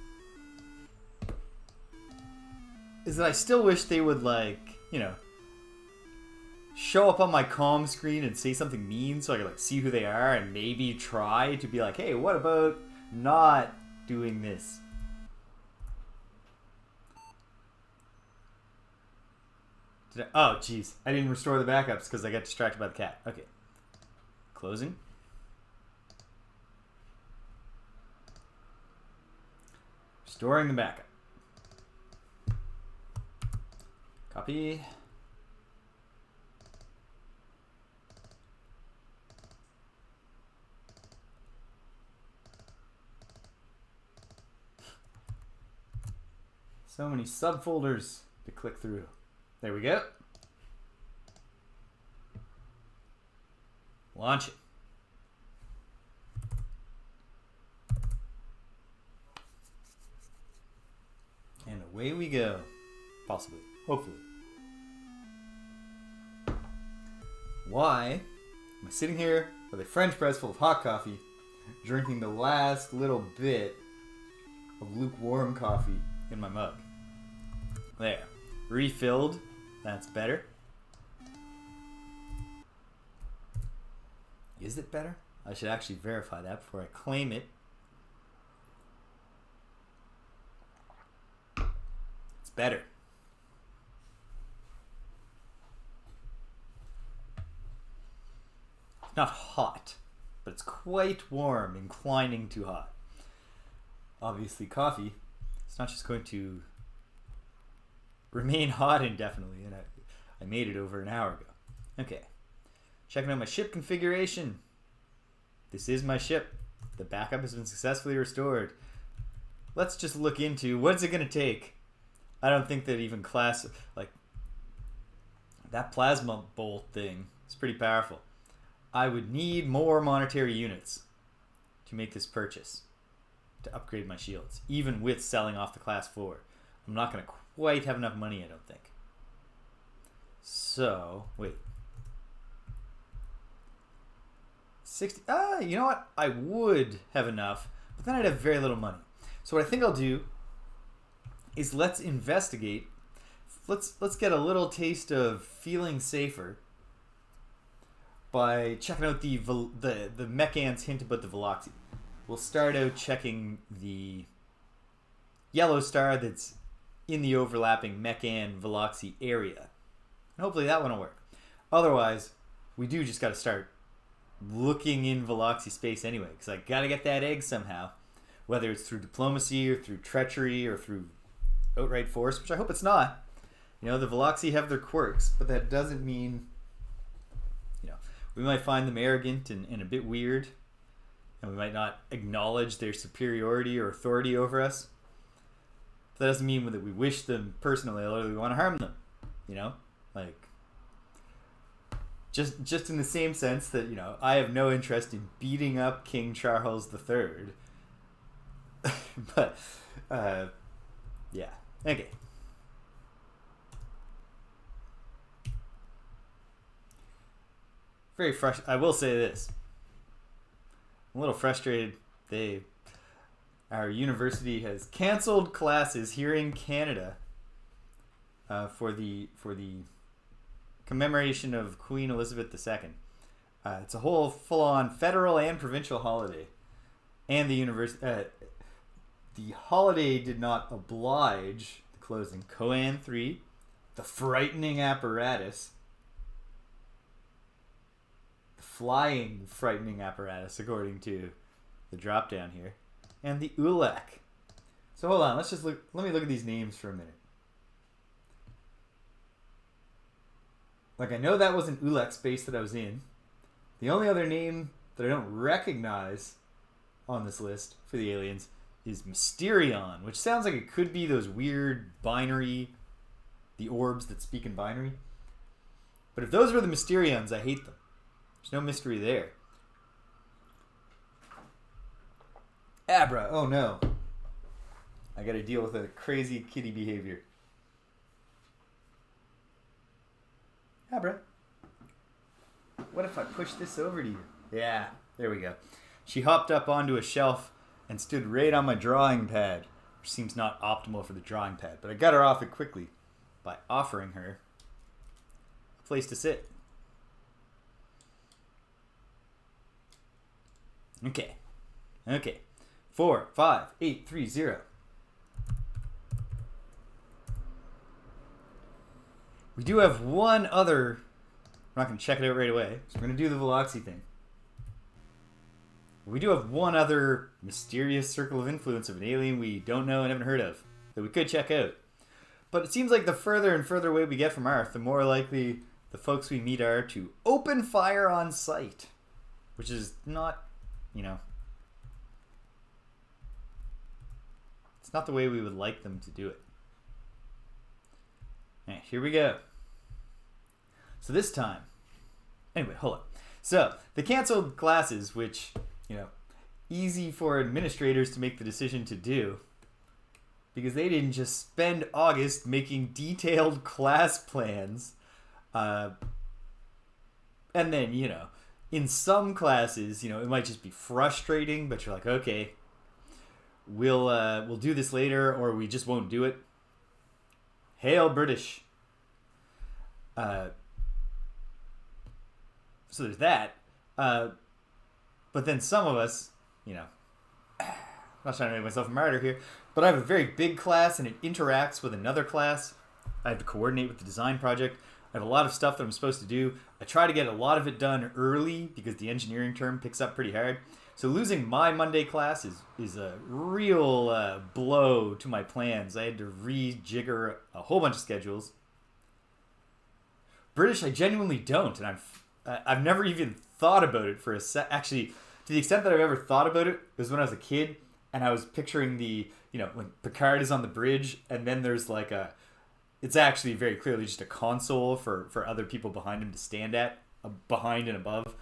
is that I still wish they would, like, you know, show up on my comm screen and say something mean so I could, like, see who they are and maybe try to be like, hey, what about not doing this? Oh, jeez. I didn't restore the backups because I got distracted by the cat. Okay. Closing. Restoring the backup. Copy. So many subfolders to click through. There we go. Launch it. And away we go. Possibly. Hopefully. Why am I sitting here with a French press full of hot coffee, drinking the last little bit of lukewarm coffee in my mug? There. Refilled. That's better. Is it better? I should actually verify that before I claim it. It's better. It's not hot, but it's quite warm, inclining to hot. Obviously, coffee, it's not just going to remain hot indefinitely, and I made it over an hour ago. Okay. Checking out my ship configuration. This is my ship. The backup has been successfully restored. Let's just look into what's it going to take. I don't think that even class, like, that plasma bolt thing is pretty powerful. I would need more monetary units to make this purchase, to upgrade my shields, even with selling off the class 4. I'm not going to quite have enough money, I don't think. So, wait. 60. You know what? I would have enough, but then I'd have very little money. So what I think I'll do is let's investigate. Let's get a little taste of feeling safer by checking out the Mechant's hint about the Veloxy. We'll start out checking the yellow star that's in the overlapping Mechan Veloxy area. And hopefully that one will work. Otherwise, we do just got to start looking in Veloxy space anyway, because I got to get that egg somehow, whether it's through diplomacy or through treachery or through outright force, which I hope it's not. You know, the Veloxy have their quirks, but that doesn't mean, you know, we might find them arrogant and a bit weird, and we might not acknowledge their superiority or authority over us. But that doesn't mean that we wish them personally or we want to harm them, you know? Like, just in the same sense that, you know, I have no interest in beating up King Charles III. But, yeah. Okay. Very I will say this. I'm a little frustrated. Our university has canceled classes here in Canada for the commemoration of Queen Elizabeth II. It's a whole full-on federal and provincial holiday, and the holiday did not oblige the closing. Coan 3, the frightening apparatus, the flying frightening apparatus, according to the drop down here, and the Ulek. So hold on, let me look at these names for a minute. Like, I know that was an Ulek space that I was in. The only other name that I don't recognize on this list for the aliens is Mysterion, which sounds like it could be those weird binary, the orbs that speak in binary. But if those were the Mysterions, I hate them. There's no mystery there. Abra, oh no. I gotta deal with a crazy kitty behavior. Abra, what if I push this over to you? Yeah, there we go. She hopped up onto a shelf and stood right on my drawing pad, which seems not optimal for the drawing pad, but I got her off it quickly by offering her a place to sit. Okay. 4, 5, 8, 3, 0. We do have one other. I'm not going to check it out right away, so we're going to do the Veloxy thing. We do have one other mysterious circle of influence of an alien we don't know and haven't heard of that we could check out. But it seems like the further and further away we get from Earth, the more likely the folks we meet are to open fire on sight, which is not, it's not the way we would like them to do it. All right, here we go. So this time, anyway, hold on. So the canceled classes, which, easy for administrators to make the decision to do, because they didn't just spend August making detailed class plans, and then, in some classes, it might just be frustrating, but you're like, okay, we'll do this later, or we just won't do it. Hail British. So there's that. But then some of us, I'm not trying to make myself a martyr here, but I have a very big class and it interacts with another class. I have to coordinate with the design project. I have a lot of stuff that I'm supposed to do. I try to get a lot of it done early because the engineering term picks up pretty hard. So losing my Monday class is a real blow to my plans. I had to rejigger a whole bunch of schedules. British, I genuinely don't, and I've never even thought about it for a sec. Actually, to the extent that I've ever thought about it was when I was a kid, and I was picturing when Picard is on the bridge, and then there's it's actually very clearly just a console for other people behind him to stand at, behind and above.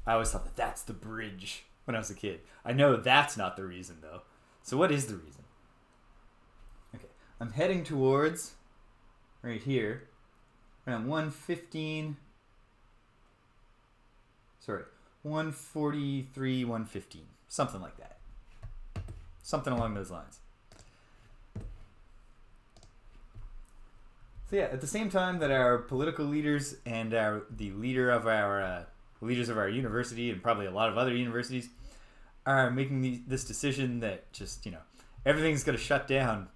I always thought that's the bridge when I was a kid. I know that's not the reason, though. So what is the reason? Okay, I'm heading towards, right here, around 1:43, 1:15, something like that. Something along those lines. So yeah, at the same time that our political leaders and the leaders of our university and probably a lot of other universities are making this decision that just, everything's going to shut down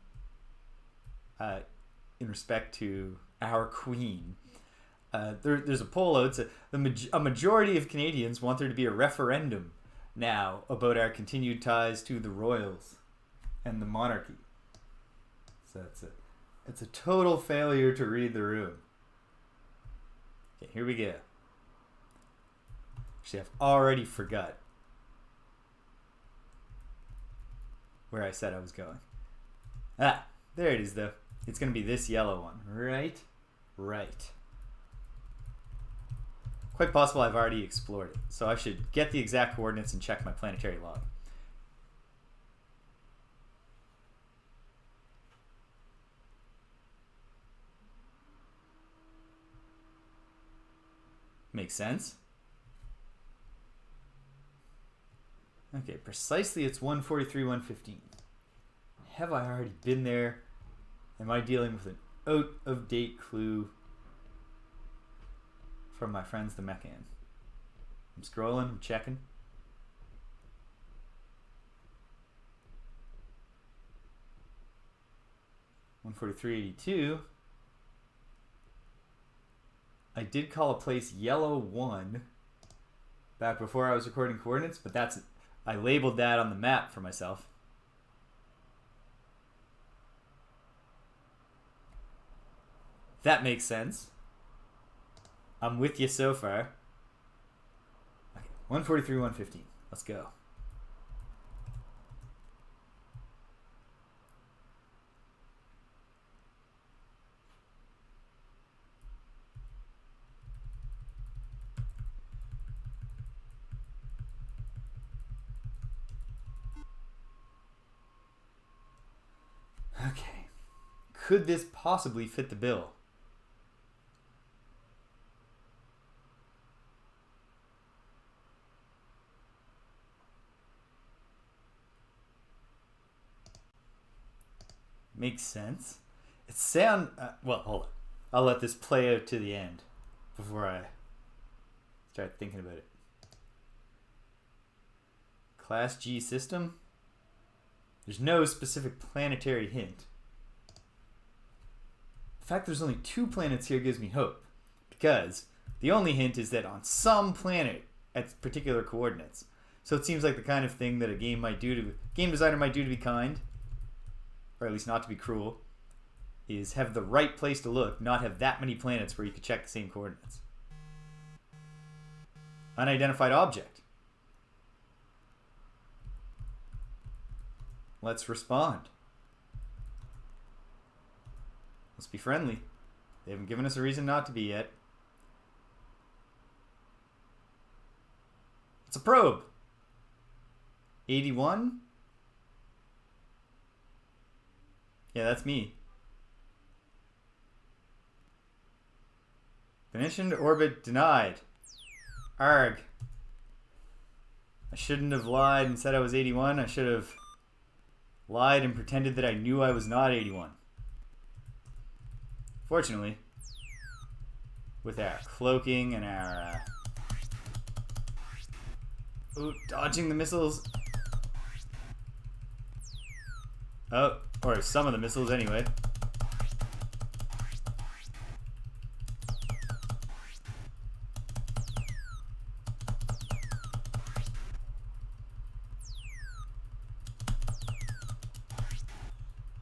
in respect to our queen. There's a poll out. A majority of Canadians want there to be a referendum now about our continued ties to the royals and the monarchy. So it's a total failure to read the room. Okay, here we go. Actually, I've already forgot where I said I was going. Ah, there it is, though. It's going to be this yellow one, right? Right. Quite possible I've already explored it, so I should get the exact coordinates and check my planetary log. Makes sense. Okay, precisely it's 1:43, 1:15. Have I already been there? Am I dealing with an out-of-date clue from my friends the Mechan? I'm scrolling, I'm checking. $143.82. I did call a place Yellow 1 back before I was recording coordinates, but I labeled that on the map for myself. That makes sense. I'm with you so far. Okay, 1:43, 1:15. Let's go. could this possibly fit the bill? Makes sense. It sound well. Hold on. I'll let this play out to the end before I start thinking about it. Class G system. There's no specific planetary hint. The fact there's only 2 planets here gives me hope, because the only hint is that on some planet at particular coordinates. So it seems like the kind of thing that a game designer might do to be kind, or at least not to be cruel, is have the right place to look, not have that many planets where you could check the same coordinates. Unidentified object. Let's respond. Let's be friendly. They haven't given us a reason not to be yet. It's a probe. 81? Yeah, that's me. Venetian orbit denied. Arg. I shouldn't have lied and said I was 81. I should have lied and pretended that I knew I was not 81. Fortunately, with our cloaking and our dodging the missiles. Oh, or some of the missiles anyway.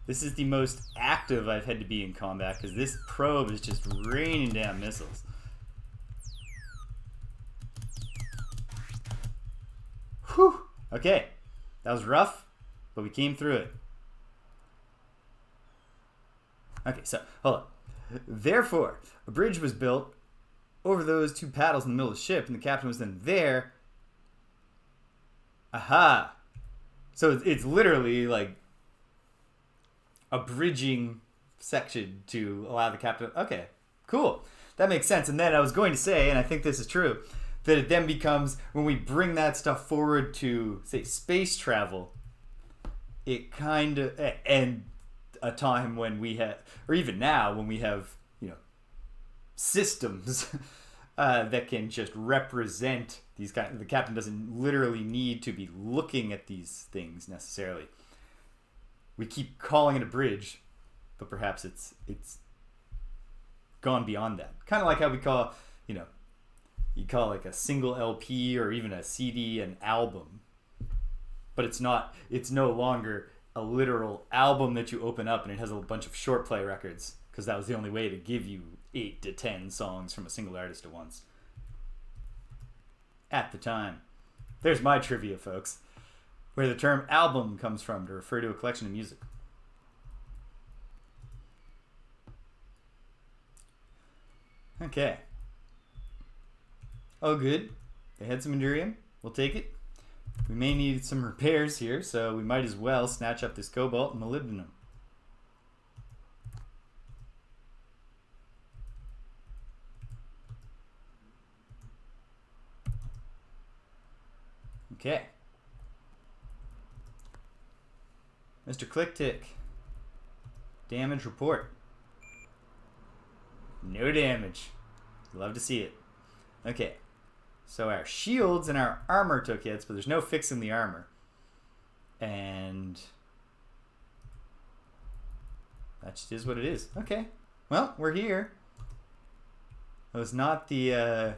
This is the most active I've had to be in combat, because this probe is just raining down missiles. Whew! Okay, that was rough, but we came through it. Okay, so, hold on. Therefore, a bridge was built over those 2 paddles in the middle of the ship, and the captain was then there. Aha! So it's literally like a bridging section to allow the captain. Okay, cool. That makes sense. And then I was going to say, and I think this is true, that it then becomes, when we bring that stuff forward to, say, space travel, it kind of, and a time when we have, or even now, when we have, systems that can just represent these the captain doesn't literally need to be looking at these things necessarily. We keep calling it a bridge, but perhaps it's gone beyond that. Kind of like how we call, you call like a single LP or even a CD an album. But it's no longer a literal album that you open up and it has a bunch of short play records, because that was the only way to give you 8 to 10 songs from a single artist at once. At the time. There's my trivia, folks. Where the term album comes from to refer to a collection of music. Okay. Oh, good. They had some Endurium. We'll take it. We may need some repairs here, so we might as well snatch up this cobalt and molybdenum. Okay. Mr. Click-Tick. Damage report. No damage. Love to see it. Okay. So our shields and our armor took hits, but there's no fixing the armor. And that just is what it is. Okay. Well, we're here. It was not the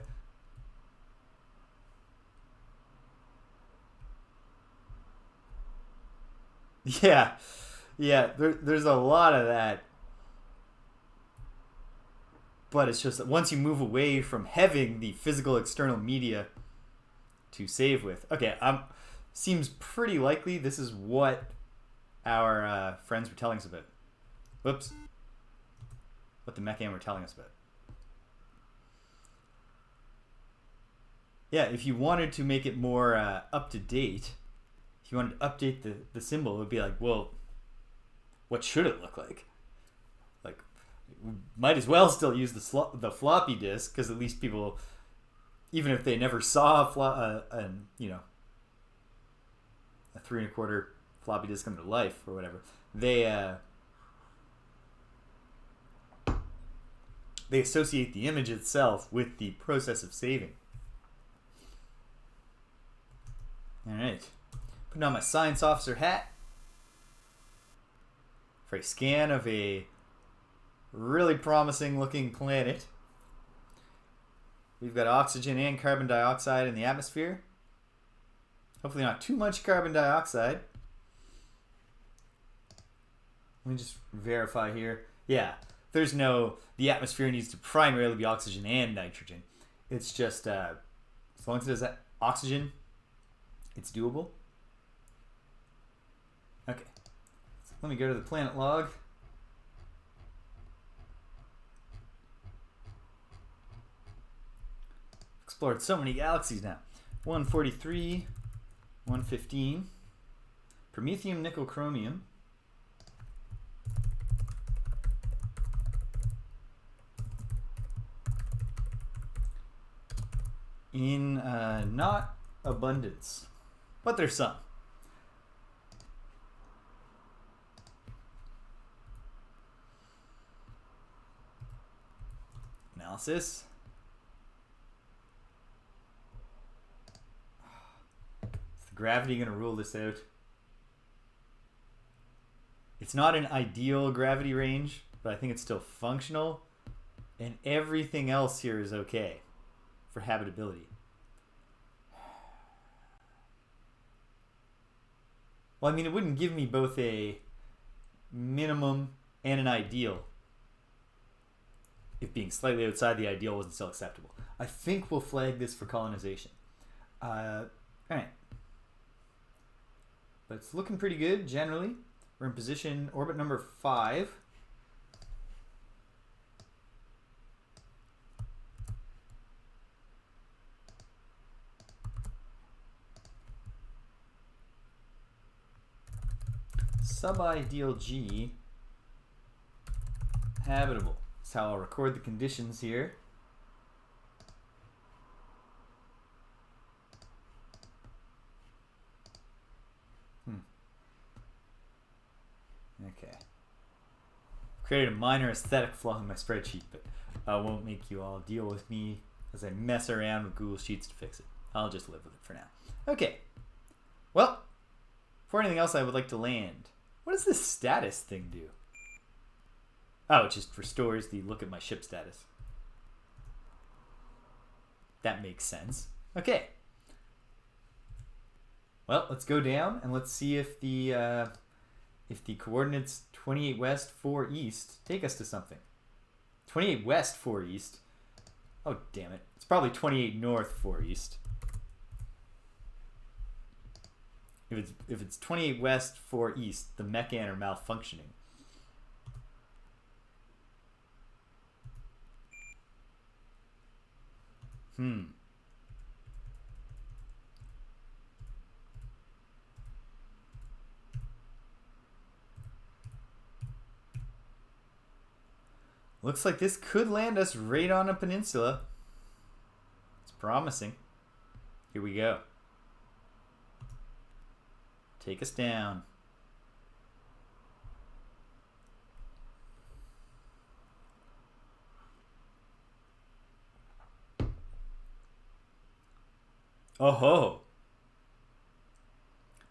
yeah. There's a lot of that. But it's just that once you move away from having the physical external media to save with. Okay, seems pretty likely this is what our friends were telling us about. Whoops. What the mecham were telling us about. Yeah, if you wanted to make it more up to date, if you wanted to update the symbol, it would be like, well, what should it look like? might as well still use the floppy disk, because at least people, even if they never saw a 3 1/4 floppy disk in their life or whatever, they associate the image itself with the process of saving. All right, putting on my science officer hat for a scan of a really promising looking planet. We've got oxygen and carbon dioxide in the atmosphere. Hopefully not too much carbon dioxide. Let me just verify here. Yeah, the atmosphere needs to primarily be oxygen and nitrogen. It's just, as long as there's oxygen, it's doable. Okay, so let me go to the planet log. Explored so many galaxies now. 143, 115, Promethium, nickel, chromium. In not abundance, but there's some. Analysis. Is the gravity going to rule this out? It's not an ideal gravity range, but I think it's still functional, and everything else here is okay for habitability. Well, I mean, it wouldn't give me both a minimum and an ideal if being slightly outside the ideal wasn't still acceptable. I think we'll flag this for colonization. All right. But it's looking pretty good generally. We're in position orbit number 5. Subideal G, habitable. That's how I'll record the conditions here. Okay. Created a minor aesthetic flaw in my spreadsheet, but I won't make you all deal with me as I mess around with Google Sheets to fix it. I'll just live with it for now. Okay. Well, before anything else, I would like to land. What does this status thing do? Oh, it just restores the look at my ship status. That makes sense. Okay. Well, let's go down and let's see if the coordinates 28 west, 4 east take us to something. 28 west, 4 east. Oh, damn it. It's probably 28 north, 4 east. If it's 28 west, 4 east, the mechan are malfunctioning. Looks like this could land us right on a peninsula. It's promising. Here we go. Take us down. Oh ho!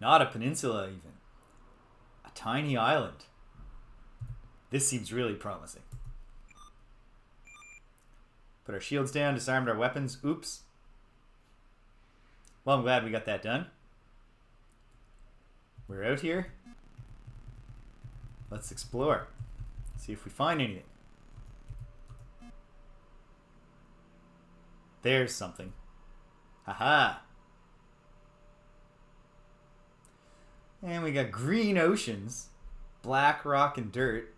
Not a peninsula even. A tiny island. This seems really promising. Put our shields down, disarmed our weapons. Oops. Well, I'm glad we got that done. We're out here. Let's explore. See if we find anything. There's something. Haha. And we got green oceans, black rock and dirt.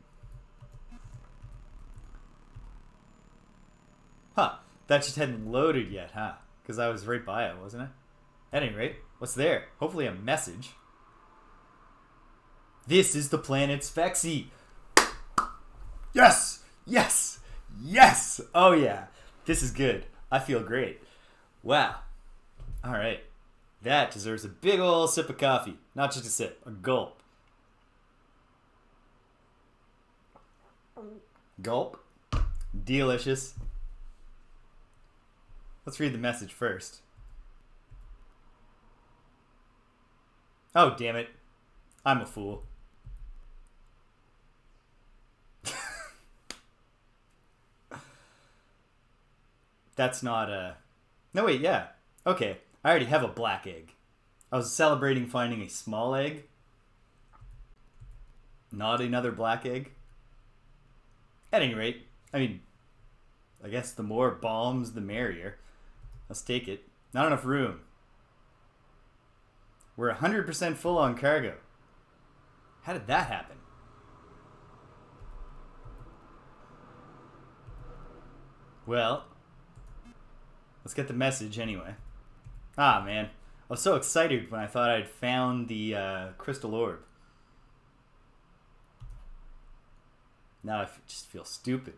Huh. That just hadn't loaded yet, huh? Because I was right by it, wasn't it? At any rate, what's there? Hopefully a message. This is the planet Sphexi. Yes! Yes! Yes! Oh yeah. This is good. I feel great. Wow. Alright. That deserves a big ol' sip of coffee. Not just a sip, a gulp. Gulp. Delicious. Let's read the message first. Oh, damn it. I'm a fool. That's not a... No, wait, yeah. Okay, I already have a black egg. I was celebrating finding a small egg. Not another black egg. At any rate, I mean, I guess the more bombs, the merrier. Let's take it. Not enough room. We're 100% full on cargo. How did that happen? Well, let's get the message anyway. Ah, man. I was so excited when I thought I'd found the Crystal Orb. Now I just feel stupid.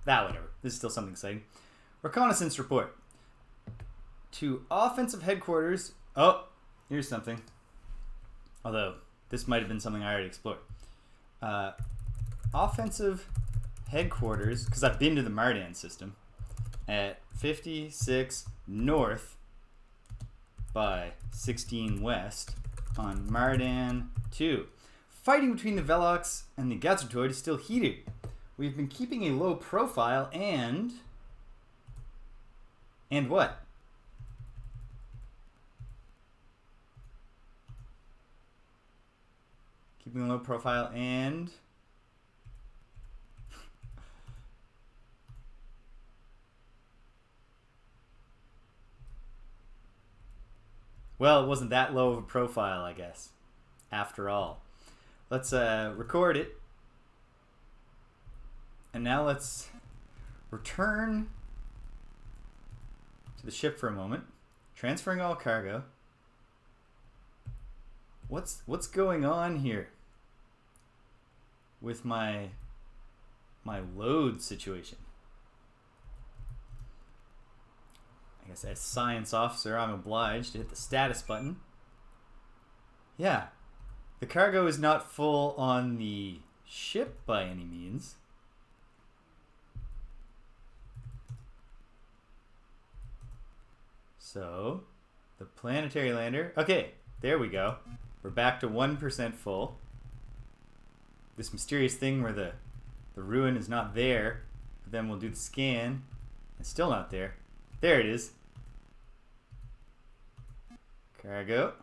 Whatever. This is still something exciting. Reconnaissance report. To offensive headquarters. Oh, here's something. Although, this might have been something I already explored. Offensive headquarters, because I've been to the Mardan system, at 56 north by 16 west on Mardan 2. Fighting between the Velox and the Gazertoid is still heated. We've been keeping a low profile and... And what? Keeping a low profile and... Well, it wasn't that low of a profile, I guess. After all. Let's record it. And now let's return to the ship for a moment. Transferring all cargo. What's going on here with my load situation? I guess as science officer, I'm obliged to hit the status button. Yeah, the cargo is not full on the ship by any means. So, the planetary lander. Okay, there we go. We're back to 1% full. This mysterious thing where the ruin is not there, but then we'll do the scan. It's still not there. There it is. Cargo.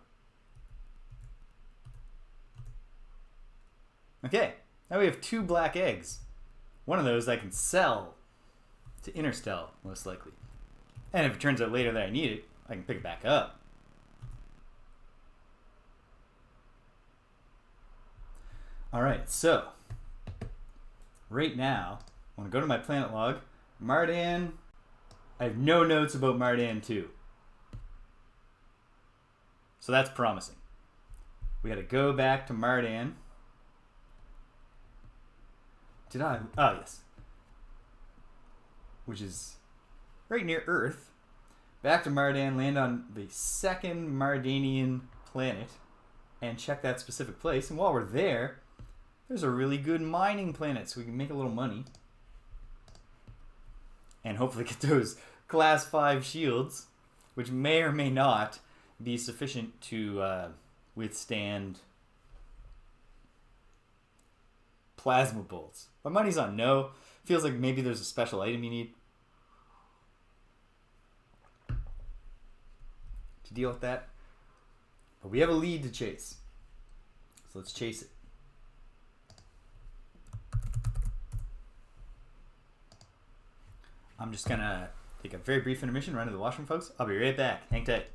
Okay, now we have 2 black eggs. One of those I can sell to Interstellar, most likely. And if it turns out later that I need it, I can pick it back up. Alright, so right now, I want to go to my planet log. Mardan. I have no notes about Mardan 2. So that's promising. We got to go back to Mardan. Did I? Oh, yes. Which is right near Earth. Back to Mardan, land on the second Mardanian planet, and check that specific place. And while we're there, there's a really good mining planet, so we can make a little money. And hopefully get those class 5 shields, which may or may not be sufficient to withstand plasma bolts. My money's on no. Feels like maybe there's a special item you need to deal with that. But we have a lead to chase. So let's chase it. I'm just gonna take a very brief intermission, run to the washroom, folks. I'll be right back. Hang tight.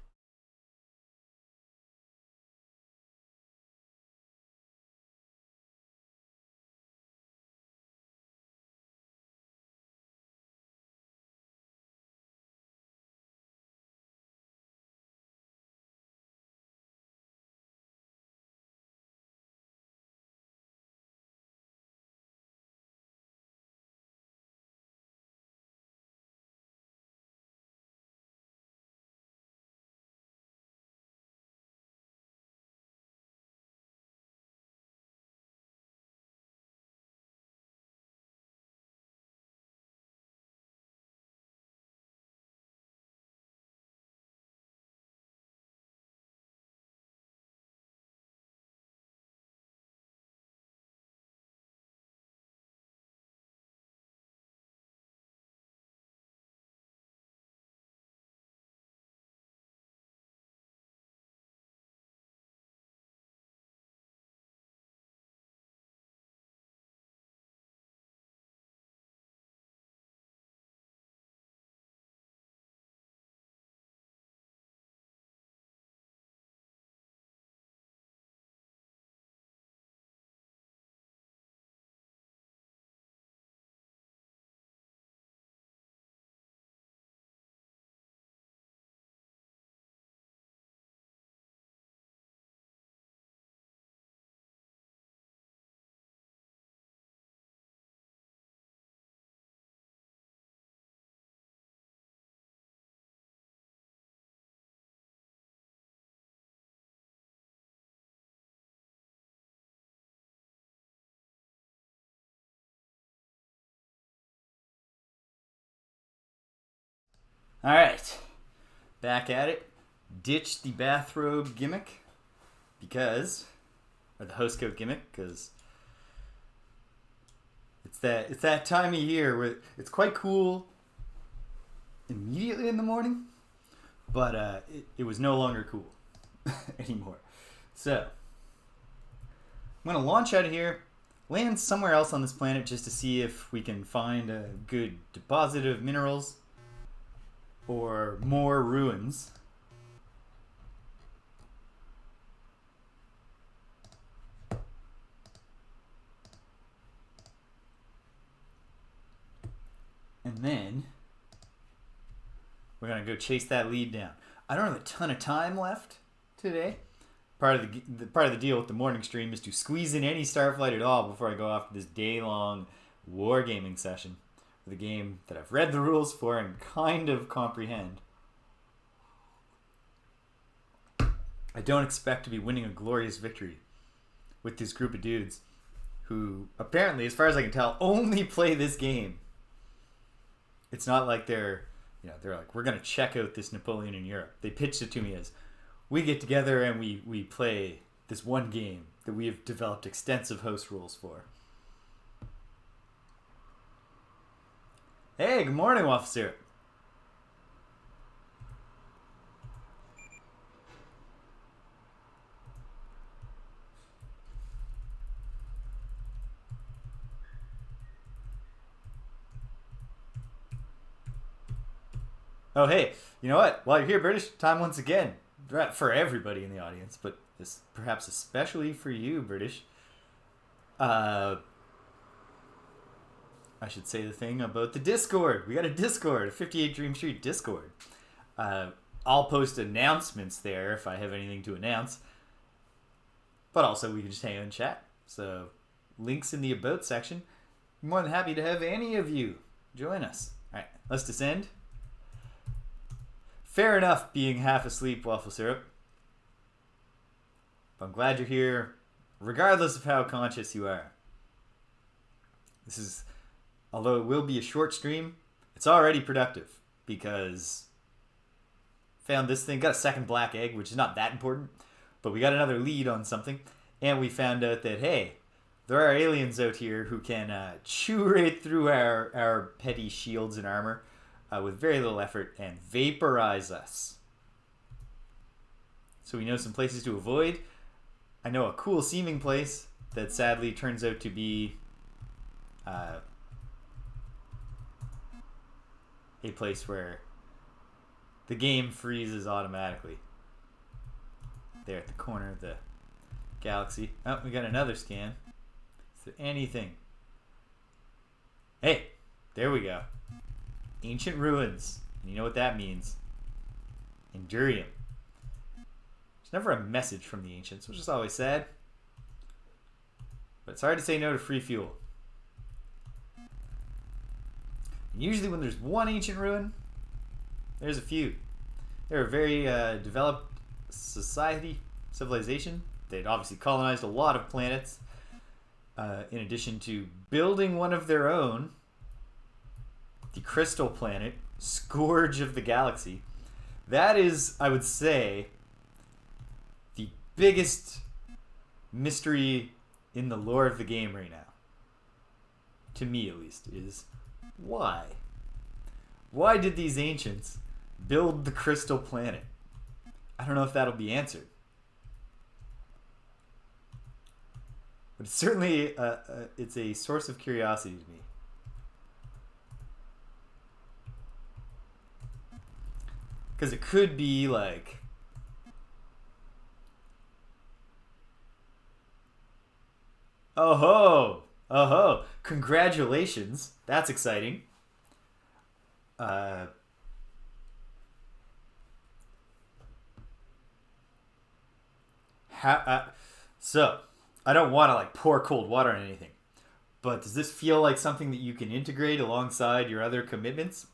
All right, back at it. Ditch the bathrobe gimmick or the host coat gimmick, because it's that time of year where it's quite cool immediately in the morning, but it was no longer cool anymore. So I'm gonna launch out of here, land somewhere else on this planet just to see if we can find a good deposit of minerals or more ruins. And then we're going to go chase that lead down. I don't have a ton of time left today. Part of the deal with the morning stream is to squeeze in any Starflight at all before I go off to this day-long wargaming session with a game that I've read the rules for and kind of comprehend. I don't expect to be winning a glorious victory with this group of dudes who apparently, as far as I can tell, only play this game. It's not like they're like, we're going to check out this Napoleon in Europe. They pitched it to me as, we get together and we play this one game that we have developed extensive host rules for. Hey, good morning, officer. Oh, hey, you know what? While you're here, British, time once again. For everybody in the audience, but perhaps especially for you, British. I should say the thing about the Discord. We got a Discord, a 58 Dream Street Discord. I'll post announcements there if I have anything to announce. But also, we can just hang out and chat. So, links in the About section. I'm more than happy to have any of you join us. All right, let's descend. Fair enough being half asleep, waffle syrup. But I'm glad you're here, regardless of how conscious you are. Although it will be a short stream, it's already productive because found this thing, got a second black egg, which is not that important, but we got another lead on something, and we found out that, hey, there are aliens out here who can chew right through our petty shields and armor with very little effort and vaporize us. So we know some places to avoid. I know a cool seeming place that sadly turns out to be a place where the game freezes automatically. There at the corner of the galaxy. Oh, we got another scan. Is there anything? Hey, there we go. Ancient ruins. You know what that means. Endurium. There's never a message from the ancients, which is always sad. But it's hard to say no to free fuel. And usually when there's one ancient ruin, there's a few. They're a very developed civilization. They'd obviously colonized a lot of planets. In addition to building one of their own, the Crystal Planet, Scourge of the Galaxy. That is, I would say, the biggest mystery in the lore of the game right now. To me, at least, is why? Why did these ancients build the Crystal Planet? I don't know if that'll be answered. But it's certainly it's a source of curiosity to me. Because it could be like, oh ho, congratulations, that's exciting. So, I don't want to like pour cold water on anything, but does this feel like something that you can integrate alongside your other commitments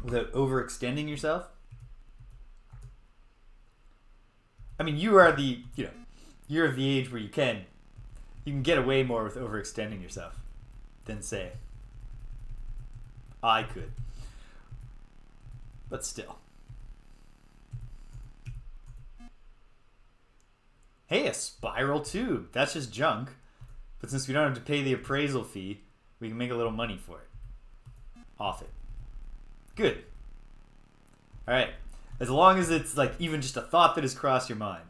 without overextending yourself? I mean, you're of the age where you can get away more with overextending yourself than, say, I could. But still. Hey, a spiral tube. That's just junk. But since we don't have to pay the appraisal fee, we can make a little money for it. Off it. Good. Alright. As long as it's like even just a thought that has crossed your mind.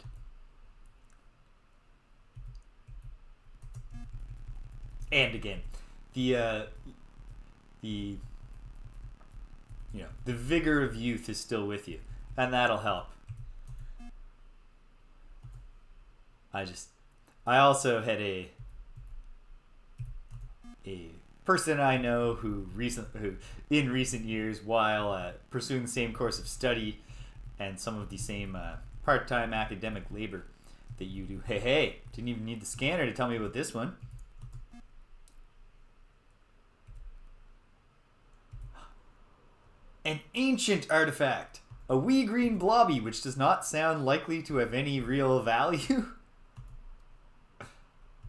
And again, the vigor of youth is still with you, and that'll help. I also had a person I know who in recent years, while pursuing the same course of study and some of the same part-time academic labor that you do. Hey, didn't even need the scanner to tell me about this one. An ancient artifact. A wee green blobby, which does not sound likely to have any real value.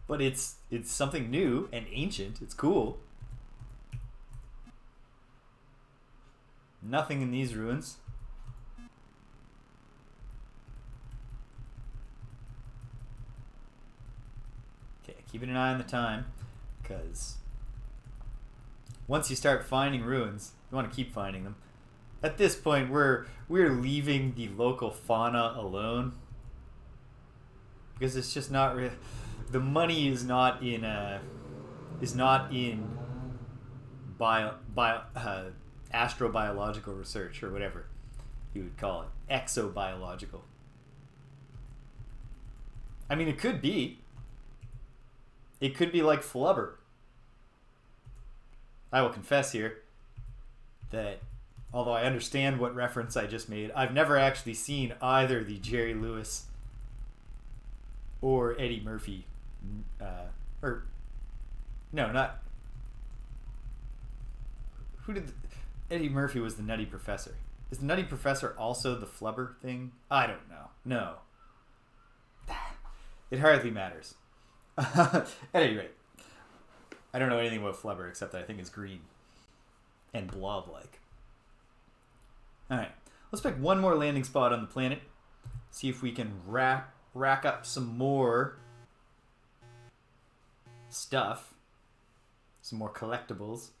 But it's something new and ancient. It's cool. Nothing in these ruins. Okay, keeping an eye on the time, because once you start finding ruins, you want to keep finding them. At this point, we're leaving the local fauna alone, because it's just not real. The money is not in astrobiological research, or whatever you would call it, exobiological. I mean, it could be. It could be like flubber. I will confess here that, although I understand what reference I just made, I've never actually seen either the Jerry Lewis or Eddie Murphy, Eddie Murphy was the Nutty Professor. Is the Nutty Professor also the flubber thing? I don't know. No. It hardly matters. At any rate, I don't know anything about flubber except that I think it's green and blob-like. Alright, let's pick one more landing spot on the planet. See if we can rack up some more stuff. Some more collectibles.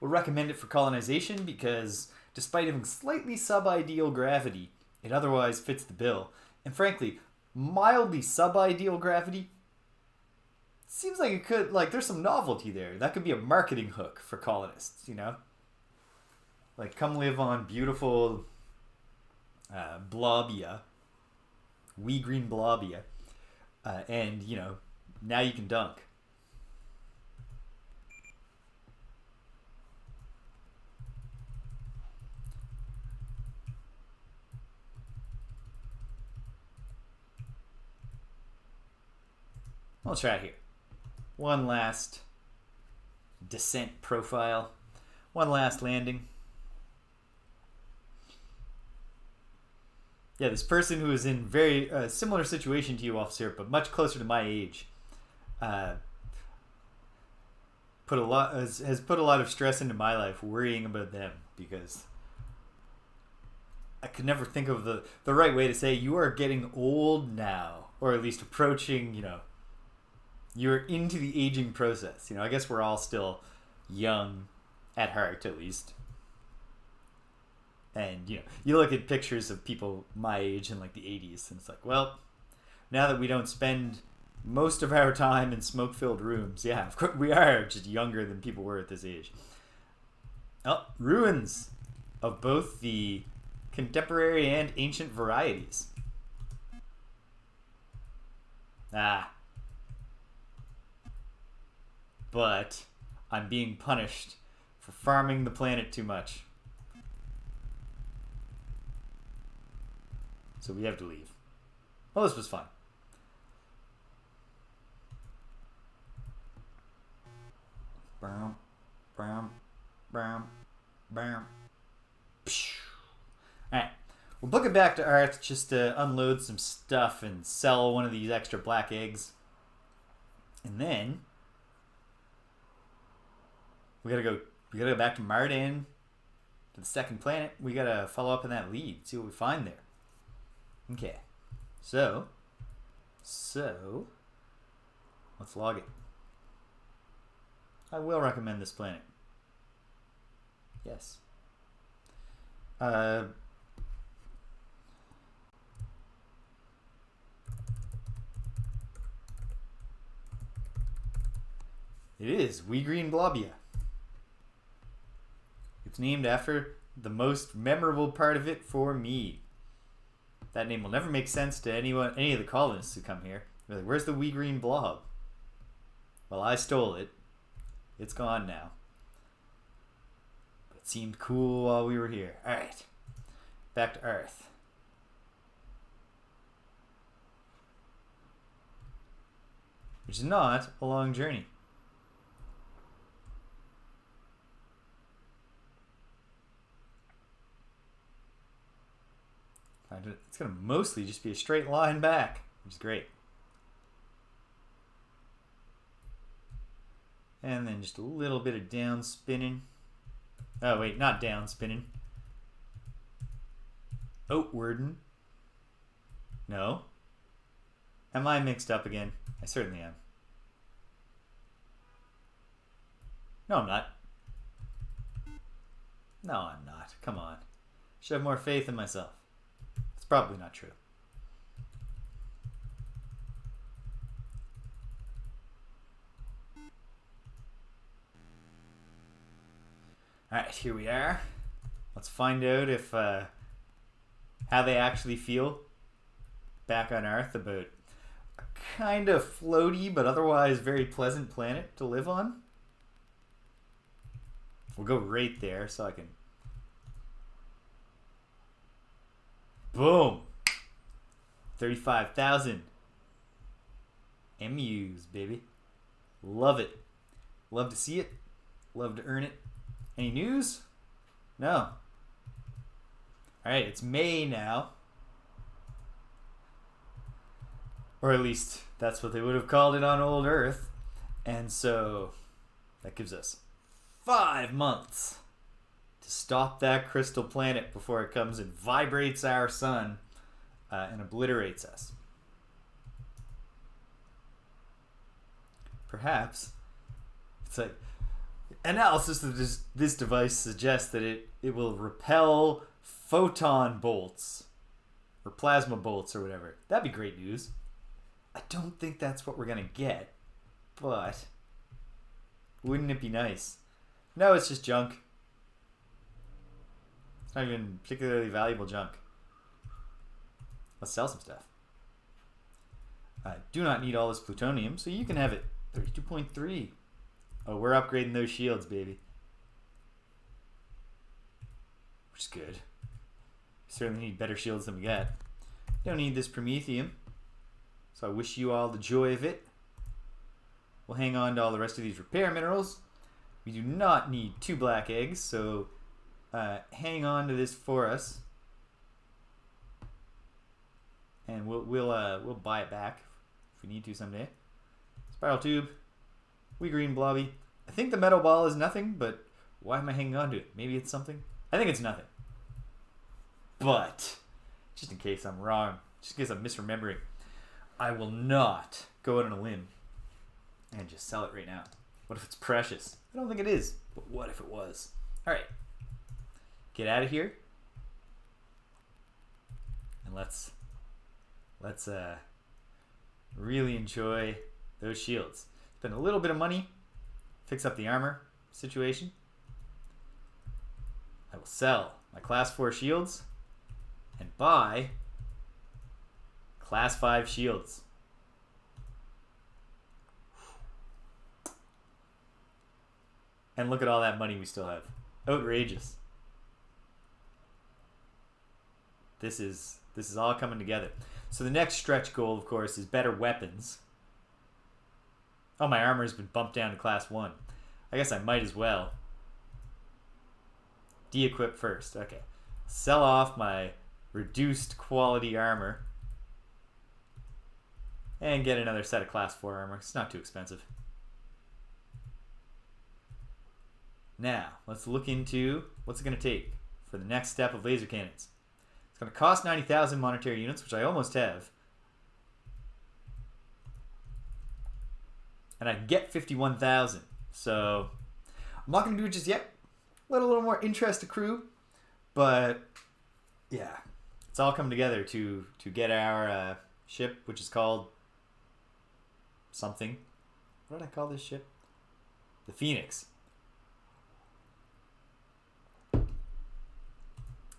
We'll recommend it for colonization because despite having slightly sub-ideal gravity, it otherwise fits the bill. And frankly, mildly sub-ideal gravity seems like it could, there's some novelty there. That could be a marketing hook for colonists, you know? Like, come live on beautiful Blobia, wee green Blobia, and, you know, now you can dunk. I'll try it here. One last descent profile. One last landing. Yeah, this person who is in very similar situation to you, officer, but much closer to my age, has put a lot of stress into my life worrying about them, because I could never think of the right way to say you are getting old now, or at least approaching, you know, you're into the aging process. You know, I guess we're all still young at heart, at least. And, you know, you look at pictures of people my age in, like, the 80s, and it's like, well, now that we don't spend most of our time in smoke-filled rooms, yeah, of course, we are just younger than people were at this age. Oh, ruins of both the contemporary and ancient varieties. But I'm being punished for farming the planet too much. So we have to leave. Well, this was fun. Bam, bam, bam, bam. Alright. We'll book it back to Earth just to unload some stuff and sell one of these extra black eggs. And then we gotta go We gotta go back to Mardan, to the second planet. We gotta follow up on that lead, see what we find there. Okay, so let's log it. I will recommend this planet. Yes. It is Wee Green Blobia. It's named after the most memorable part of it for me. That name will never make sense to any of the colonists who come here. They're like, where's the Wee Green Blob? Well, I stole it. It's gone now. But it seemed cool while we were here. Alright. Back to Earth. Which is not a long journey. It's going to mostly just be a straight line back, which is great. And then just a little bit of down spinning. Oh, wait, not down spinning. Outwarding. No. Am I mixed up again? I certainly am. No, I'm not. No, I'm not. Come on. Should have more faith in myself. It's probably not true. Alright, here we are. Let's find out if how they actually feel back on Earth about a kind of floaty but otherwise very pleasant planet to live on. We'll go right there so I can... Boom! 35,000 MUs, baby. Love it. Love to see it. Love to earn it. Any news? No. Alright, it's May now. Or at least that's what they would have called it on old Earth. And so that gives us 5 months to stop that crystal planet before it comes and vibrates our sun and obliterates us. Perhaps it's like analysis of this device suggests that it will repel photon bolts or plasma bolts or whatever. That'd be great news. I don't think that's what we're gonna get, but wouldn't it be nice? No, it's just junk. It's not even particularly valuable junk. Let's sell some stuff. I do not need all this plutonium, so you can have it. 32.3. Oh, we're upgrading those shields, baby. Which is good. Certainly need better shields than we got. Don't need this promethium. So I wish you all the joy of it. We'll hang on to all the rest of these repair minerals. We do not need 2 black eggs, so hang on to this for us. And we'll buy it back if we need to someday. Spiral tube. Wee green blobby. I think the metal ball is nothing, but why am I hanging on to it? Maybe it's something? I think it's nothing. But, just in case I'm wrong, just in case I'm misremembering, I will not go out on a limb and just sell it right now. What if it's precious? I don't think it is, but what if it was? Alright. Get out of here. And let's really enjoy those shields. Spend a little bit of money, fix up the armor situation. I will sell my class 4 shields and buy class 5 shields. And look at all that money we still have. Outrageous. This is all coming together. So the next stretch goal, of course, is better weapons. Oh, my armor has been bumped down to class 1. I guess I might as well. De-equip first. Okay. Sell off my reduced quality armor. And get another set of class 4 armor. It's not too expensive. Now, let's look into what's it going to take for the next step of laser cannons. It's going to cost 90,000 monetary units, which I almost have. And I can get 51,000. So, I'm not going to do it just yet. Let a little more interest accrue. But, yeah. It's all coming together to get our ship, which is called something. What did I call this ship? The Phoenix.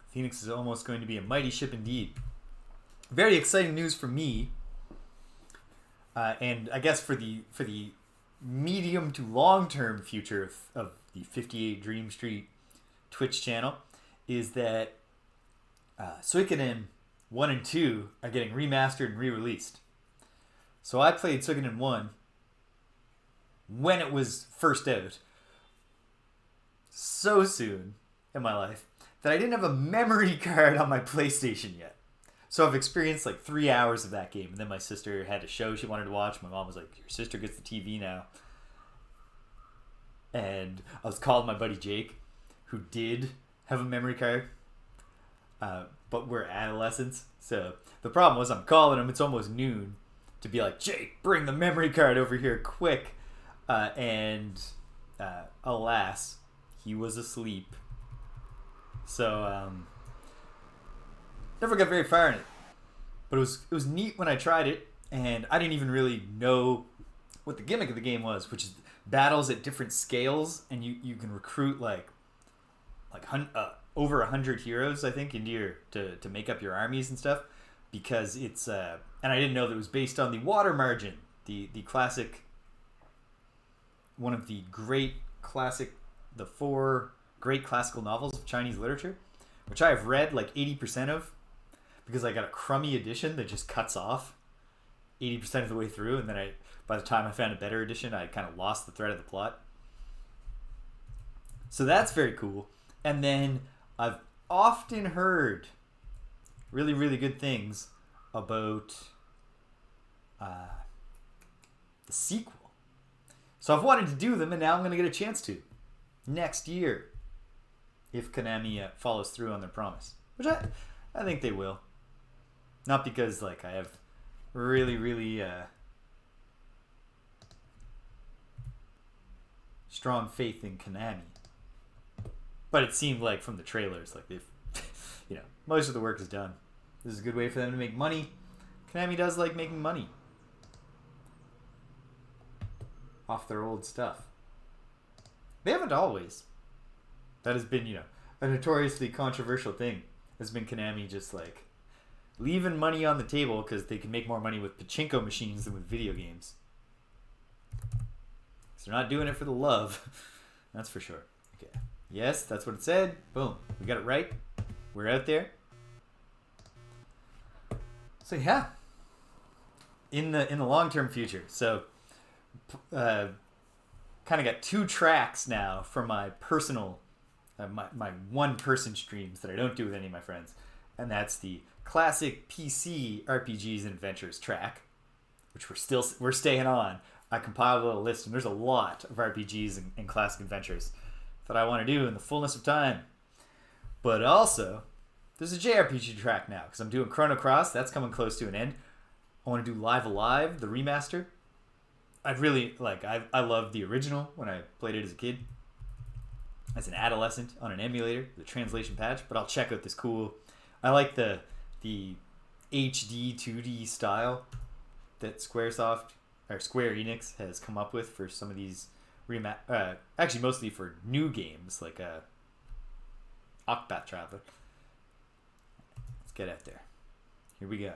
Phoenix is almost going to be a mighty ship indeed. Very exciting news for me. And I guess for the medium to long-term future of the 58 Dream Street Twitch channel is that Suikoden 1 and 2 are getting remastered and re-released. So I played Suikoden 1 when it was first out so soon in my life that I didn't have a memory card on my PlayStation yet. So I've experienced like 3 hours of that game, and then my sister had a show she wanted to watch. My mom was like, your sister gets the TV now. And I was calling my buddy Jake, who did have a memory card, but we're adolescents. So the problem was I'm calling him, it's almost noon, to be like, Jake, bring the memory card over here quick. And alas, he was asleep. So never got very far in it. But it was neat when I tried it, and I didn't even really know what the gimmick of the game was, which is battles at different scales, and you can recruit like over 100 heroes, I think, into your to make up your armies and stuff, because it's and I didn't know that it was based on the Water Margin, the classic, one of the the 4 great classical novels of Chinese literature, which I have read like 80% of, because I got a crummy edition that just cuts off 80% of the way through, and then by the time I found a better edition, I kind of lost the thread of the plot. So that's very cool. And then I've often heard really, really good things about the sequel. So I've wanted to do them, and now I'm going to get a chance to next year, if Konami follows through on their promise, which I think they will. Not because like I have really, really strong faith in Konami, but it seemed like from the trailers, like they've, most of the work is done. This is a good way for them to make money. Konami does like making money off their old stuff. They haven't always. That has been, a notoriously controversial thing. Has been Konami just like leaving money on the table because they can make more money with pachinko machines than with video games. So they're not doing it for the love. That's for sure. Okay. Yes, that's what it said. Boom. We got it right. We're out there. So yeah. In the long-term future. So kind of got 2 tracks now for my personal my one-person streams that I don't do with any of my friends, and that's the classic PC RPGs and adventures track, which we're staying on. I compiled a little list, and there's a lot of RPGs and classic adventures that I want to do in the fullness of time. But also, there's a JRPG track now, because I'm doing Chrono Cross. That's coming close to an end. I want to do Live Alive, the remaster. I loved the original when I played it as a kid, as an adolescent on an emulator, the translation patch, but I'll check out this cool. I like the HD 2D style that Square Enix has come up with for some of these actually mostly for new games like Octopath Traveler. Let's get out there. Here we go.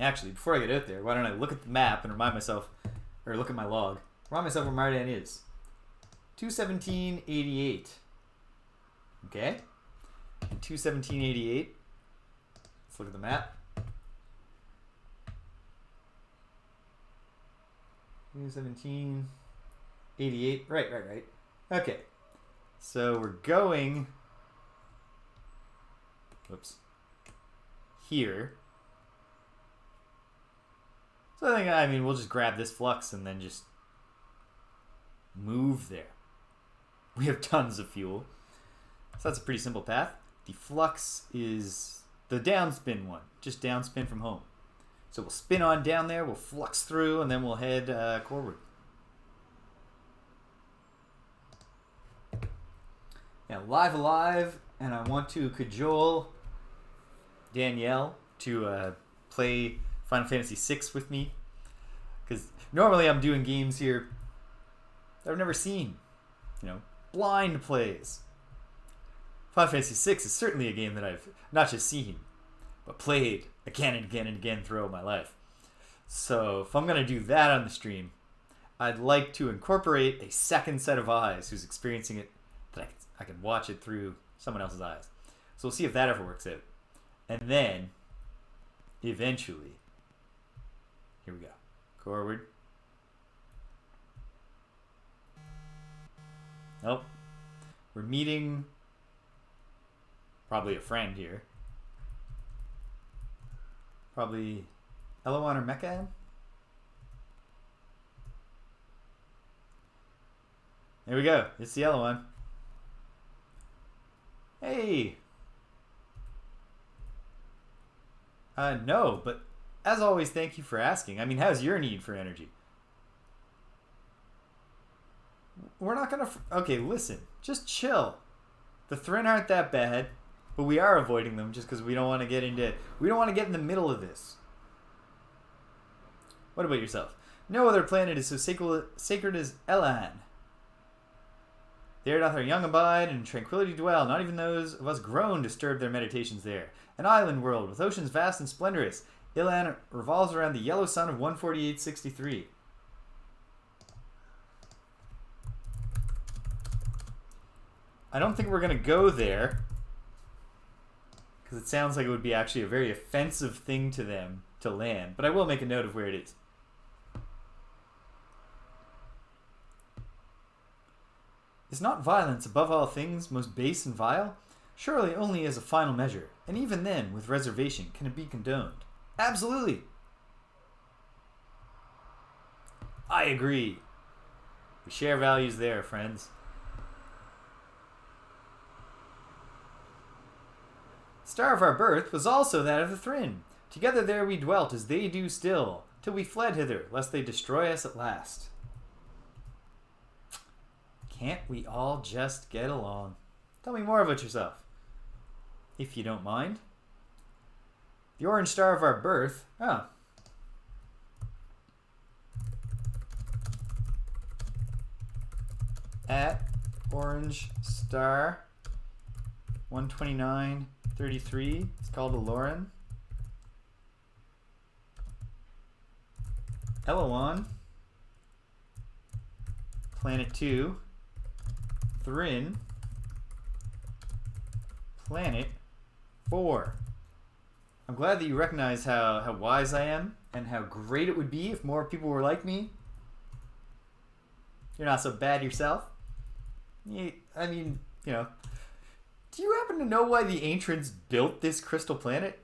Actually, before I get out there, why don't I look at the map and remind myself, or look at my log, remind myself where Mardan is. 217.88. Okay? And 217.88. Let's look at the map. 217.88. Right. Okay. So we're going... Whoops. Here. So I think, we'll just grab this flux and then just move there. We have tons of fuel. So that's a pretty simple path. The flux is the downspin one. Just downspin from home. So we'll spin on down there, we'll flux through, and then we'll head coreward. Now, live alive, and I want to cajole Danielle to play Final Fantasy VI with me. Because normally I'm doing games here that I've never seen. You know, blind plays. Final Fantasy VI is certainly a game that I've not just seen, but played again and again and again throughout my life. So if I'm going to do that on the stream, I'd like to incorporate a second set of eyes who's experiencing it, that I can watch it through someone else's eyes. So we'll see if that ever works out. And then, eventually, here we go. Coreward. Oh, we're meeting probably a friend here. Probably Eloan or Meccan? There we go. It's the Eloan. Hey! No, but as always, thank you for asking. I mean, how's your need for energy? We're not gonna... Okay, listen. Just chill. The Thren aren't that bad, but we are avoiding them just because we don't want to get into... We don't want to get in the middle of this. What about yourself? No other planet is so sacred as Elan. There doth our young abide and in tranquility dwell. Not even those of us grown disturb their meditations there. An island world with oceans vast and splendorous. Ilan revolves around the yellow sun of 14863. I don't think we're going to go there, because it sounds like it would be actually a very offensive thing to them to land. But I will make a note of where it is. Is not violence above all things most base and vile? Surely only as a final measure, and even then, with reservation, can it be condoned. Absolutely. I agree. We share values there, friends. Star of our birth was also that of the Thren. Together there we dwelt as they do still, till we fled hither, lest they destroy us at last. Can't we all just get along? Tell me more about yourself, if you don't mind. The orange star of our birth. Oh. At orange star 129.33. It's called a Lauren. Eloan. Planet 2. Thren. Planet 4. I'm glad that you recognize how wise I am and how great it would be if more people were like me. You're not so bad yourself. I mean, you know. Do you happen to know why the ancients built this crystal planet?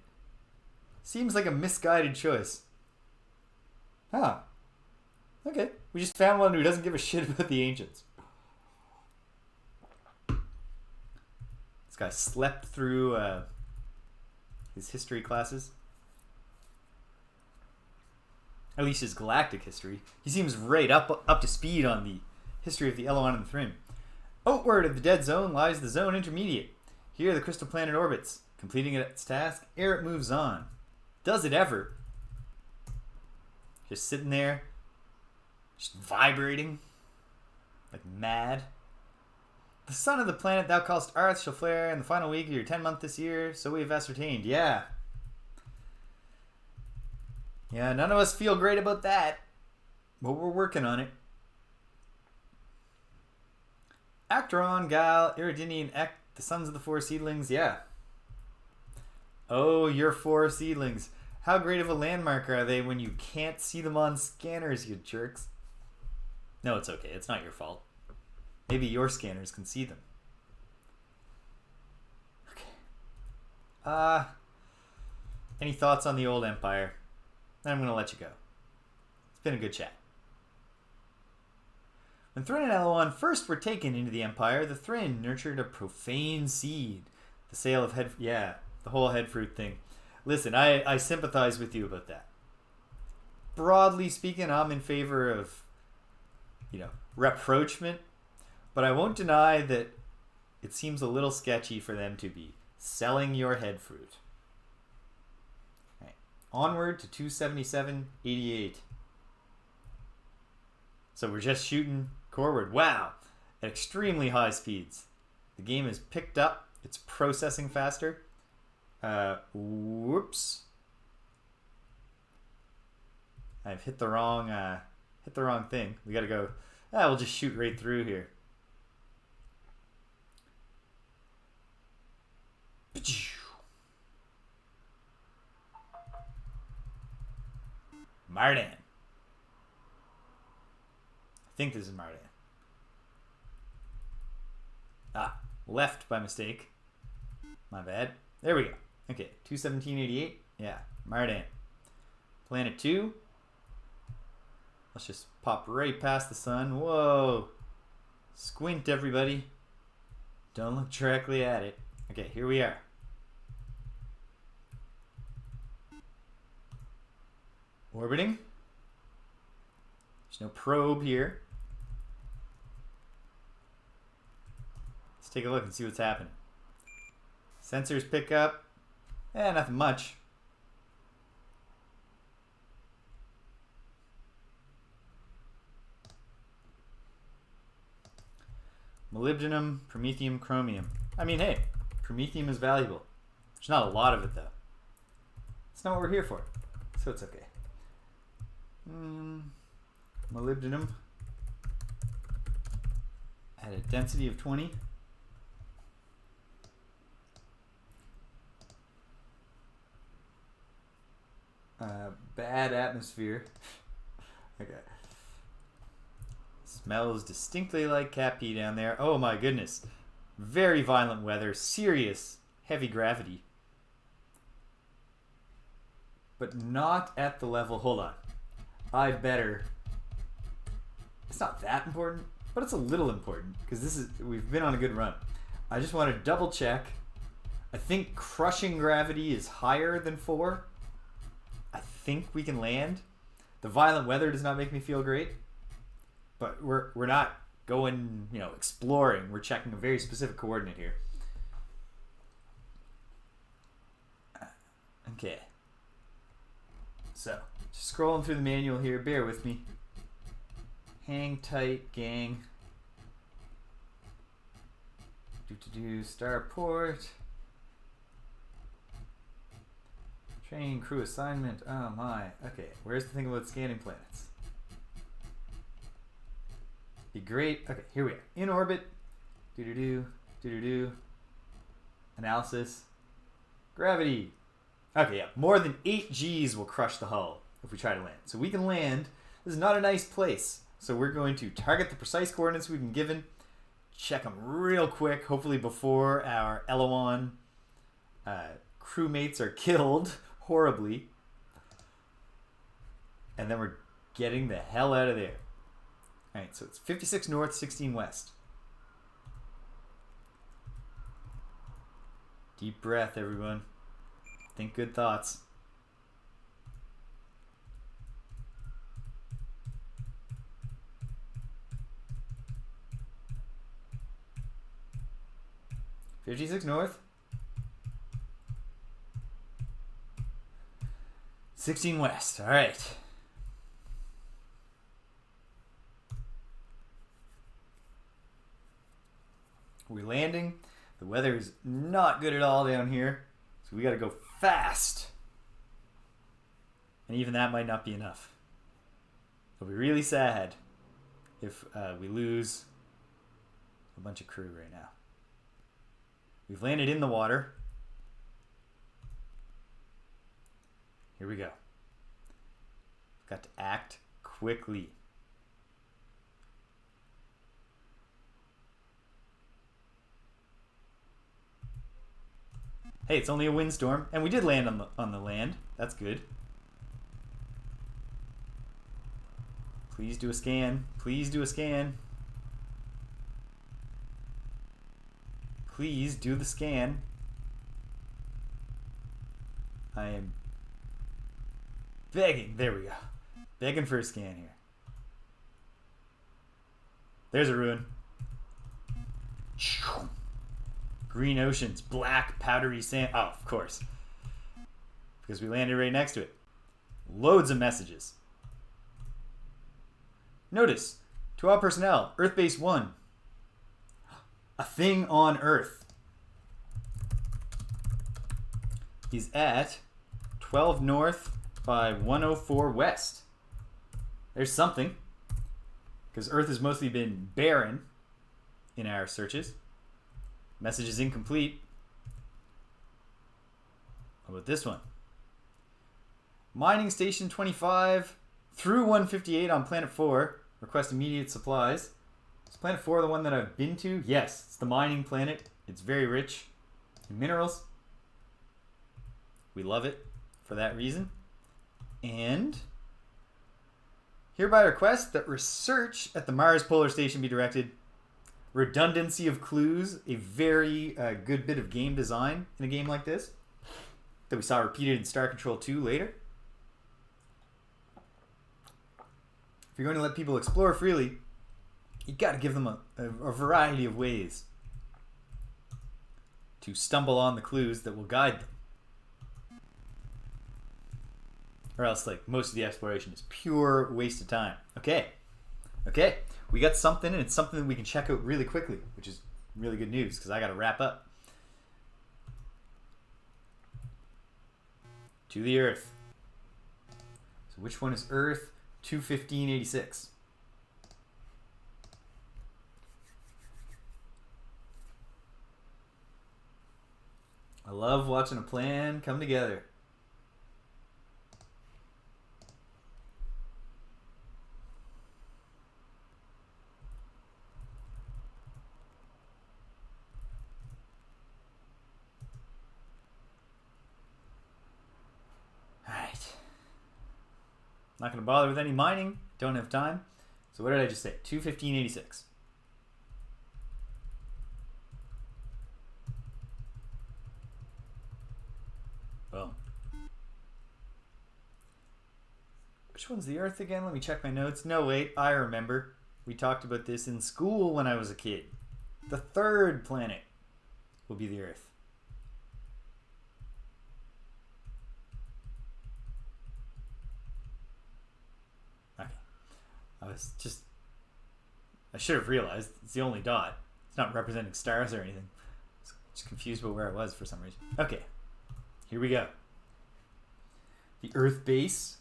Seems like a misguided choice. Huh. Okay. We just found one who doesn't give a shit about the ancients. This guy slept through his history classes. At least his galactic history. He seems right up to speed on the history of the Eloan and the Thren. Outward of the dead zone lies the zone intermediate. Here the crystal planet orbits, completing its task ere it moves on. Does it ever? Just sitting there, just vibrating like mad. The sun of the planet thou callest Earth shall flare in the final week of your 10th this year, so we have ascertained. Yeah. Yeah, none of us feel great about that, but we're working on it. Acteron, Gal, Iridini, and Ek, the sons of the four seedlings, yeah. Oh, your four seedlings. How great of a landmark are they when you can't see them on scanners, you jerks? No, it's okay. It's not your fault. Maybe your scanners can see them. Okay. Any thoughts on the old empire? Then I'm going to let you go. It's been a good chat. When Thryn and Eloan first were taken into the Empire, the Thryn nurtured a profane seed. The sale of head... Yeah, the whole head fruit thing. Listen, I sympathize with you about that. Broadly speaking, I'm in favor of, rapprochement. But I won't deny that it seems a little sketchy for them to be selling your head fruit. Right. Onward to 277.88. So we're just shooting coreward. Wow. At extremely high speeds. The game has picked up. It's processing faster. Whoops. I've hit the wrong thing. We gotta go. We'll just shoot right through here. Mardan. I think this is Mardan. Left by mistake. My bad. There we go. Okay, 217.88. Yeah, Mardan. Planet 2. Let's just pop right past the sun. Whoa. Squint, everybody. Don't look directly at it. Okay, here we are. Orbiting. There's no probe here. Let's take a look and see what's happening. Sensors pick up. Nothing much. Molybdenum, promethium, chromium. I mean, hey, promethium is valuable. There's not a lot of it, though. It's not what we're here for, so it's okay. Molybdenum at a density of 20. Bad atmosphere. Okay. Smells distinctly like cat pee down there. Oh my goodness. Very violent weather. Serious heavy gravity. But not at the level... Hold on. I better... It's not that important, but it's a little important. Because we've been on a good run. I just want to double check. I think crushing gravity is higher than 4. I think we can land. The violent weather does not make me feel great. But we're not going, exploring. We're checking a very specific coordinate here. Okay. So, just scrolling through the manual here. Bear with me. Hang tight, gang. Starport. Training crew assignment. Oh my. Okay, where's the thing about scanning planets? Be great. Okay, here we are. In orbit. Analysis. Gravity. Okay, yeah. More than 8 Gs will crush the hull if we try to land. So we can land. This is not a nice place. So we're going to target the precise coordinates we've been given. Check them real quick. Hopefully before our Eloan crewmates are killed horribly. And then we're getting the hell out of there. Alright, so it's 56 north, 16 west. Deep breath, everyone. Think good thoughts. $56 north. 16 west. Alright. We're landing. The weather is not good at all down here. So we got to go fast. And even that might not be enough. It'll be really sad if we lose a bunch of crew right now. We've landed in the water. Here we go. We've got to act quickly. Hey, it's only a windstorm, and we did land on the land. That's good. Please do a scan. Please do a scan. please do the scan. I am begging. There we go. Begging for a scan here. There's a ruin. Green oceans, black powdery sand. Oh, of course. Because we landed right next to it. Loads of messages. Notice, to all personnel, Earth Base 1. A thing on Earth is at 12 north by 104 west. There's something. Because Earth has mostly been barren in our searches. Message is incomplete. How about this one? Mining Station 25 through 158 on Planet 4. Request immediate supplies. Is Planet 4 the one that I've been to? Yes, it's the mining planet. It's very rich in minerals. We love it for that reason. And hereby request that research at the Mars Polar Station be directed. Redundancy of clues, a very good bit of game design in a game like this that we saw repeated in Star Control 2 later. If you're going to let people explore freely, you got to give them a variety of ways to stumble on the clues that will guide them. Or else, like, most of the exploration is pure waste of time. Okay, we got something, and it's something that we can check out really quickly, which is really good news because I got to wrap up. To the Earth. So which one is Earth? 21586. I love watching a plan come together. Not going to bother with any mining. Don't have time. So what did I just say? 21586. Boom. Which one's the Earth again? Let me check my notes. No, wait. I remember. We talked about this in school when I was a kid. The third planet will be the Earth. I should have realized it's the only dot. It's not representing stars or anything. I was just confused about where I was for some reason. Okay, here we go. The Earth base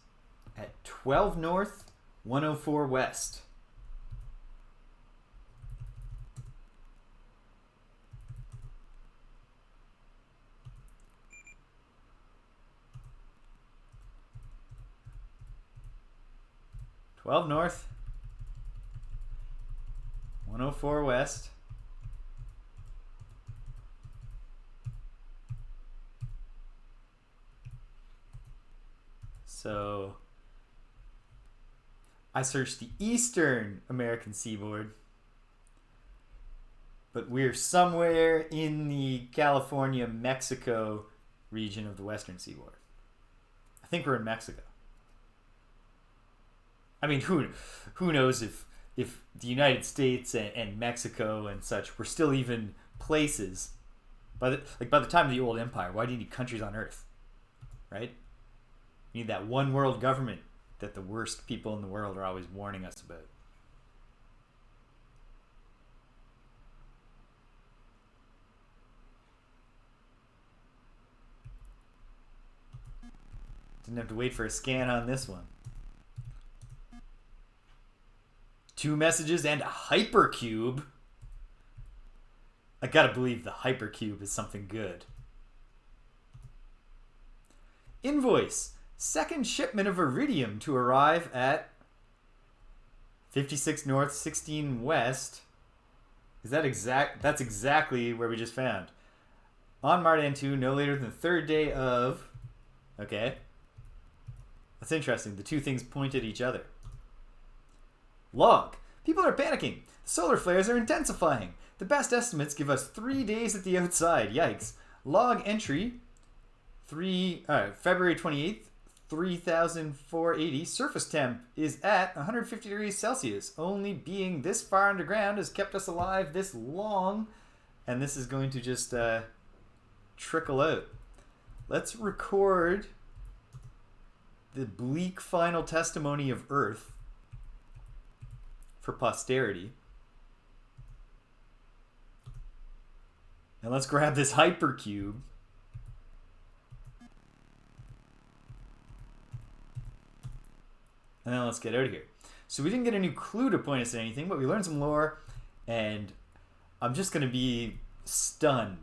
at 12 north, 104 west. North, 104 west. So I searched the eastern American seaboard, but we're somewhere in the California-Mexico region of the western seaboard. I think we're in Mexico. I mean, who knows if the United States and Mexico and such were still even places by the time of the old empire. Why do you need countries on Earth, right? You need that one world government that the worst people in the world are always warning us about. Didn't have to wait for a scan on this one. 2 messages and a hypercube. I gotta believe the hypercube is something good. Invoice. Second shipment of iridium to arrive at 56 north, 16 west. Is that exact? That's exactly where we just found. On Mardan 2, no later than the 3rd day of... Okay. That's interesting. The two things point at each other. Log. People are panicking. The solar flares are intensifying. The best estimates give us 3 days at the outside. Yikes. Log entry, February 28th, 3,480. Surface temp is at 150 degrees Celsius. Only being this far underground has kept us alive this long. And this is going to just trickle out. Let's record the bleak final testimony of Earth for posterity. And let's grab this hypercube. And then let's get out of here. So we didn't get a new clue to point us at anything, but we learned some lore, and I'm just going to be stunned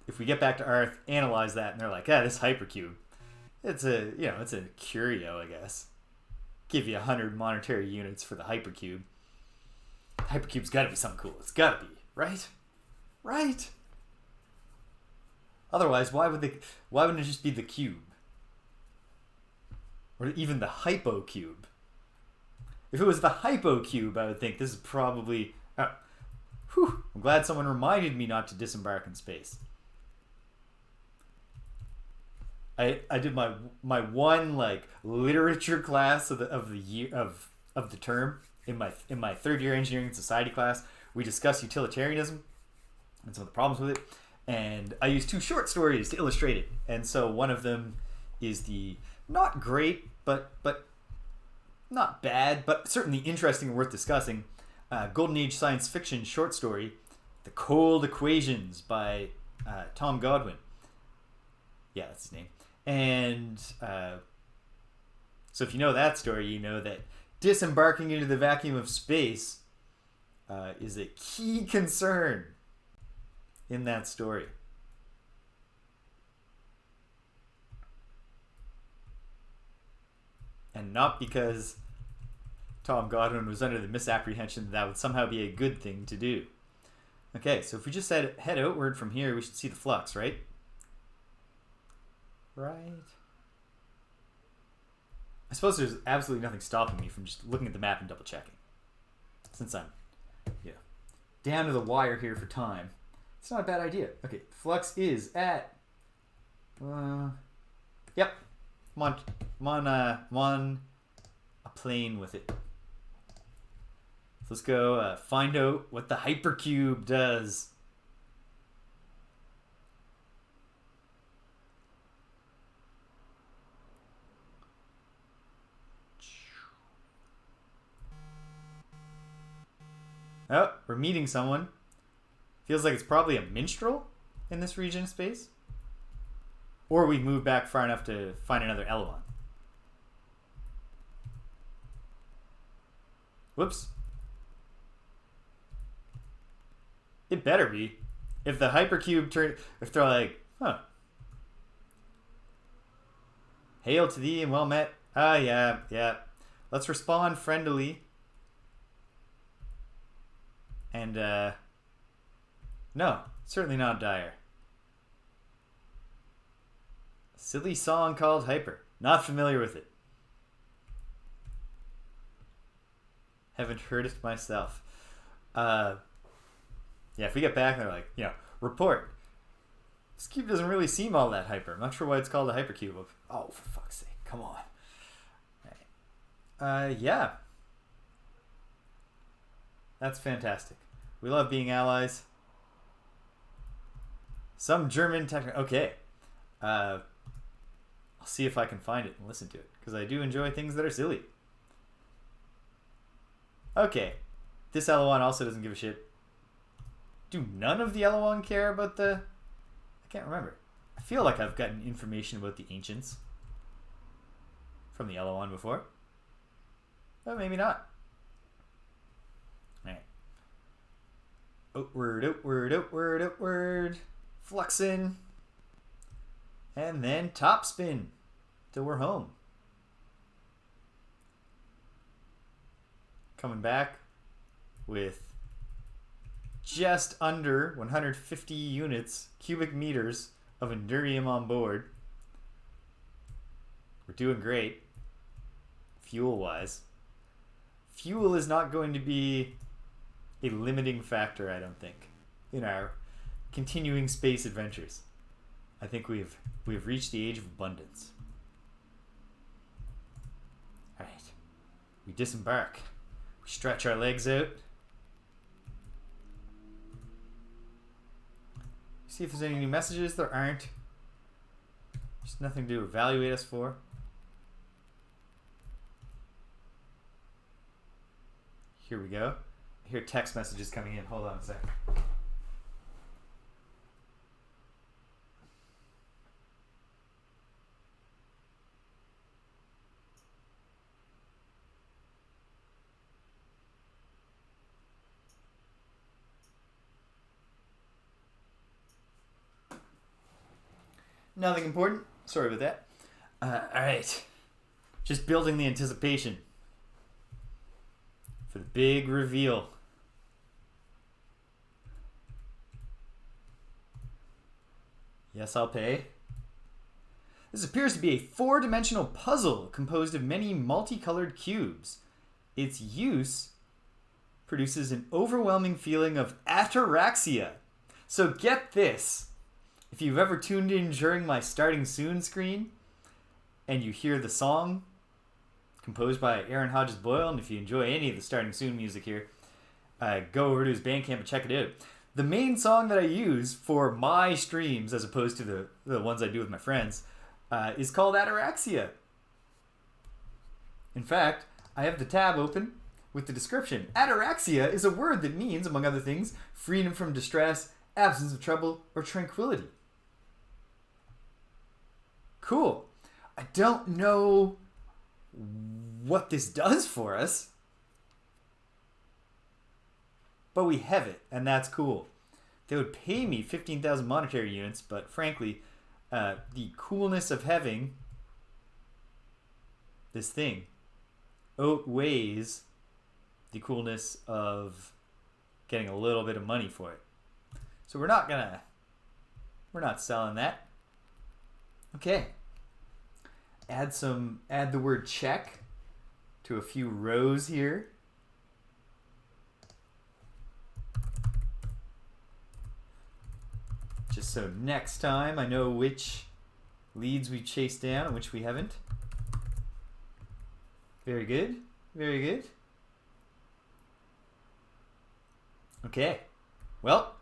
if we get back to Earth, analyze that, and they're like, this hypercube, it's a curio, I guess. Give you 100 monetary units for the hypercube. Hypercube's got to be something cool. It's got to be, right? Right? Otherwise, why wouldn't it just be the cube? Or even the hypocube? If it was the hypocube, I would think this is probably... I'm glad someone reminded me not to disembark in space. I did my one like literature class of the term in my third year engineering and society class. We discussed utilitarianism and some of the problems with it, and I used 2 short stories to illustrate it. And so one of them is the not great but not bad, but certainly interesting and worth discussing, Golden Age science fiction short story, The Cold Equations by Tom Godwin. Yeah, that's his name. And so if you know that story, you know that disembarking into the vacuum of space is a key concern in that story. And not because Tom Godwin was under the misapprehension that would somehow be a good thing to do. Okay, so if we just head outward from here, we should see the flux, right? Right. I suppose there's absolutely nothing stopping me from just looking at the map and double checking. Since I'm down to the wire here for time. It's not a bad idea. Okay, flux is at... yep. I'm on a plane with it. So let's go find out what the hypercube does. Oh, we're meeting someone. Feels like it's probably a minstrel in this region of space. Or we move back far enough to find another Elewon. Whoops. It better be. If the hypercube if they're like, hail to thee and well met. Yeah. Let's respond friendly. And, no, certainly not dire. Silly song called Hyper. Not familiar with it. Haven't heard it myself. Yeah, if we get back and they're like, report. This cube doesn't really seem all that hyper. I'm not sure why it's called a hypercube. Oh, for fuck's sake. Come on. Right. Yeah. That's fantastic. We love being allies. Some German okay. I'll see if I can find it and listen to it, because I do enjoy things that are silly. Okay. This Elewon also doesn't give a shit. Do none of the Elewon care about the... I can't remember. I feel like I've gotten information about the ancients from the Elewon before. But maybe not. Alright. Outward. Fluxing. And then top spin till we're home. Coming back with just under 150 units, cubic meters of Endurium on board. We're doing great, fuel-wise. Fuel is not going to be a limiting factor, I don't think, in our continuing space adventures. I think we've reached the age of abundance. All right, we disembark. We stretch our legs out. See if there's any new messages. There aren't. There's nothing to evaluate us for. Here we go. I hear text messages coming in. Hold on a sec. Nothing important. Sorry about that. All right. Just building the anticipation for the big reveal. Yes, I'll pay. This appears to be a four-dimensional puzzle composed of many multicolored cubes. Its use produces an overwhelming feeling of ataraxia. So get this. If you've ever tuned in during my starting soon screen and you hear the song composed by Aaron Hodges Boyle, and if you enjoy any of the starting soon music here, go over to his Bandcamp and check it out. The main song that I use for my streams, as opposed to the ones I do with my friends, is called Ataraxia. In fact, I have the tab open with the description. Ataraxia is a word that means, among other things, freedom from distress, absence of trouble, or tranquility. Cool. I don't know what this does for us, but we have it, and that's cool. They would pay me 15,000 monetary units, but frankly, the coolness of having this thing outweighs the coolness of getting a little bit of money for it. So we're not selling that. Okay. Add the word check to a few rows here. Just so next time I know which leads we chased down and which we haven't. Very good. Very good. Okay. Well,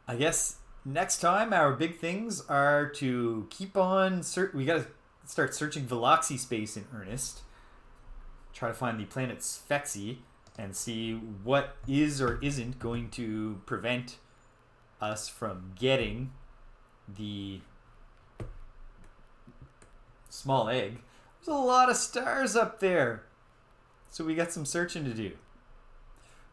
I guess next time our big things are to keep on we got to start searching Veloxy space in earnest. Try to find the planet Sphexi and see what is or isn't going to prevent us from getting the small egg. There's a lot of stars up there, so we got some searching to do.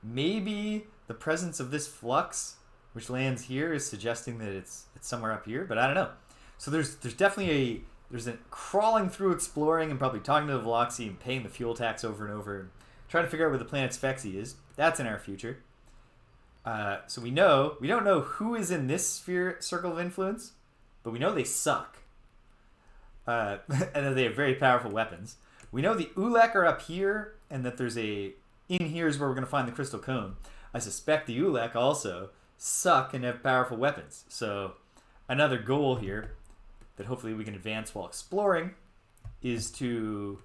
Maybe the presence of this flux, which lands here, is suggesting that it's somewhere up here, but I don't know. So there's definitely there's a crawling through, exploring, and probably talking to the Veloxy and paying the fuel tax over and over, and trying to figure out where the planet Sphexi is. That's in our future. So we don't know who is in this circle of influence, but we know they suck. And that they have very powerful weapons. We know the Ulek are up here, and that in here is where we're going to find the crystal cone. I suspect the Ulek also suck and have powerful weapons. So another goal here that hopefully we can advance while exploring is to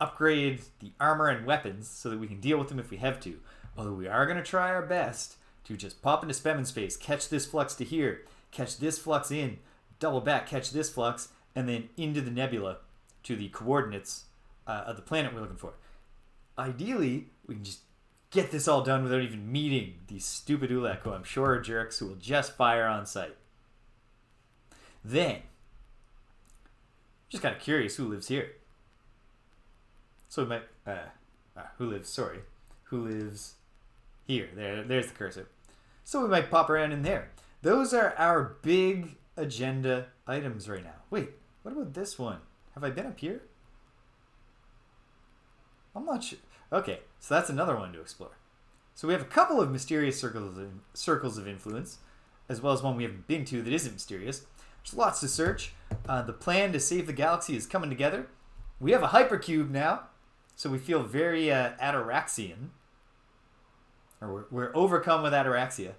upgrade the armor and weapons so that we can deal with them if we have to. Although we are going to try our best to just pop into Spemen's space, catch this flux to here, catch this flux in, double back, catch this flux, and then into the nebula to the coordinates of the planet we're looking for. Ideally, we can just get this all done without even meeting these stupid Ulek, who I'm sure are jerks who will just fire on sight. Then, just kind of curious who lives here. So we might, who lives here. There's the cursor. So we might pop around in there. Those are our big agenda items right now. Wait, what about this one? Have I been up here? I'm not sure. Okay, so that's another one to explore. So we have a couple of mysterious circles of influence, as well as one we haven't been to that isn't mysterious. There's lots to search. The plan to save the galaxy is coming together. We have a hypercube now, so we feel very ataraxian. or we're overcome with ataraxia,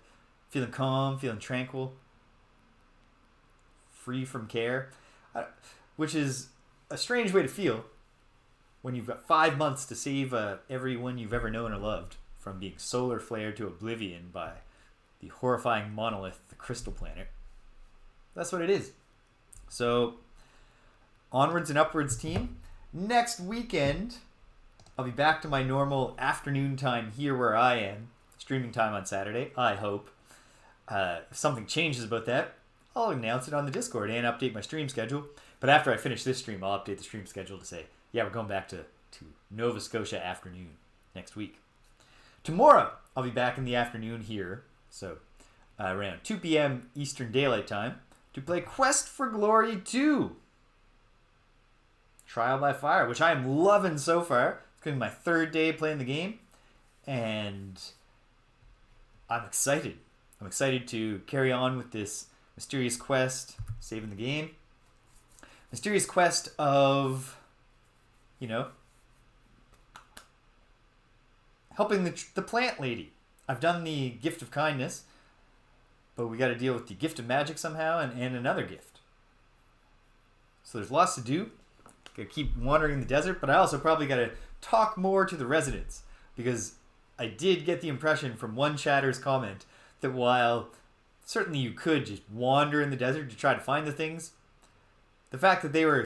feeling calm, feeling tranquil, free from care, which is a strange way to feel when you've got 5 months to save everyone you've ever known or loved from being solar flared to oblivion by the horrifying monolith, the Crystal Planet. That's what it is. So, onwards and upwards, team. Next weekend, I'll be back to my normal afternoon time here where I am. Streaming time on Saturday, I hope. If something changes about that, I'll announce it on the Discord and update my stream schedule. But after I finish this stream, I'll update the stream schedule to say, yeah, we're going back to Nova Scotia afternoon next week. Tomorrow, I'll be back in the afternoon here, so around 2 p.m. Eastern Daylight Time, to play Quest for Glory 2. Trial by Fire, which I am loving so far. It's going to be my 3rd day playing the game, and I'm excited. I'm excited to carry on with this mysterious quest, saving the game. Mysterious quest of, helping the plant lady. I've done the gift of kindness, but we got to deal with the gift of magic somehow and another gift. So there's lots to do. Got to keep wandering the desert, but I also probably got to talk more to the residents, because I did get the impression from one chatter's comment that while certainly you could just wander in the desert to try to find the things, the fact that they were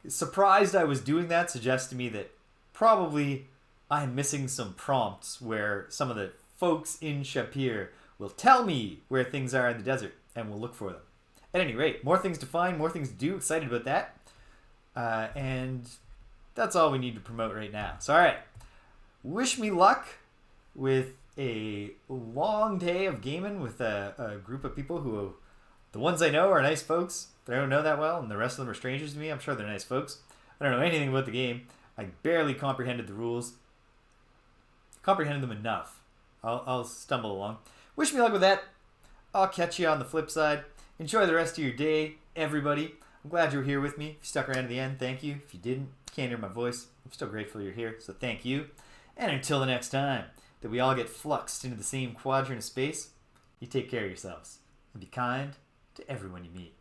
surprised I was doing that suggests to me that probably I'm missing some prompts where some of the folks in Shapir will tell me where things are in the desert, and we'll look for them. At any rate, more things to find, more things to do. Excited about that. And that's all we need to promote right now. So, all right. Wish me luck with a long day of gaming with a group of people who, the ones I know are nice folks, but I don't know that well, and the rest of them are strangers to me. I'm sure they're nice folks. I don't know anything about the game. I barely comprehended the rules. Comprehended them enough. I'll stumble along. Wish me luck with that. I'll catch you on the flip side. Enjoy the rest of your day, everybody. I'm glad you were here with me. If you stuck around to the end, thank you. If you didn't, you can't hear my voice. I'm still grateful you're here, so thank you. And until the next time that we all get fluxed into the same quadrant of space, you take care of yourselves and be kind to everyone you meet.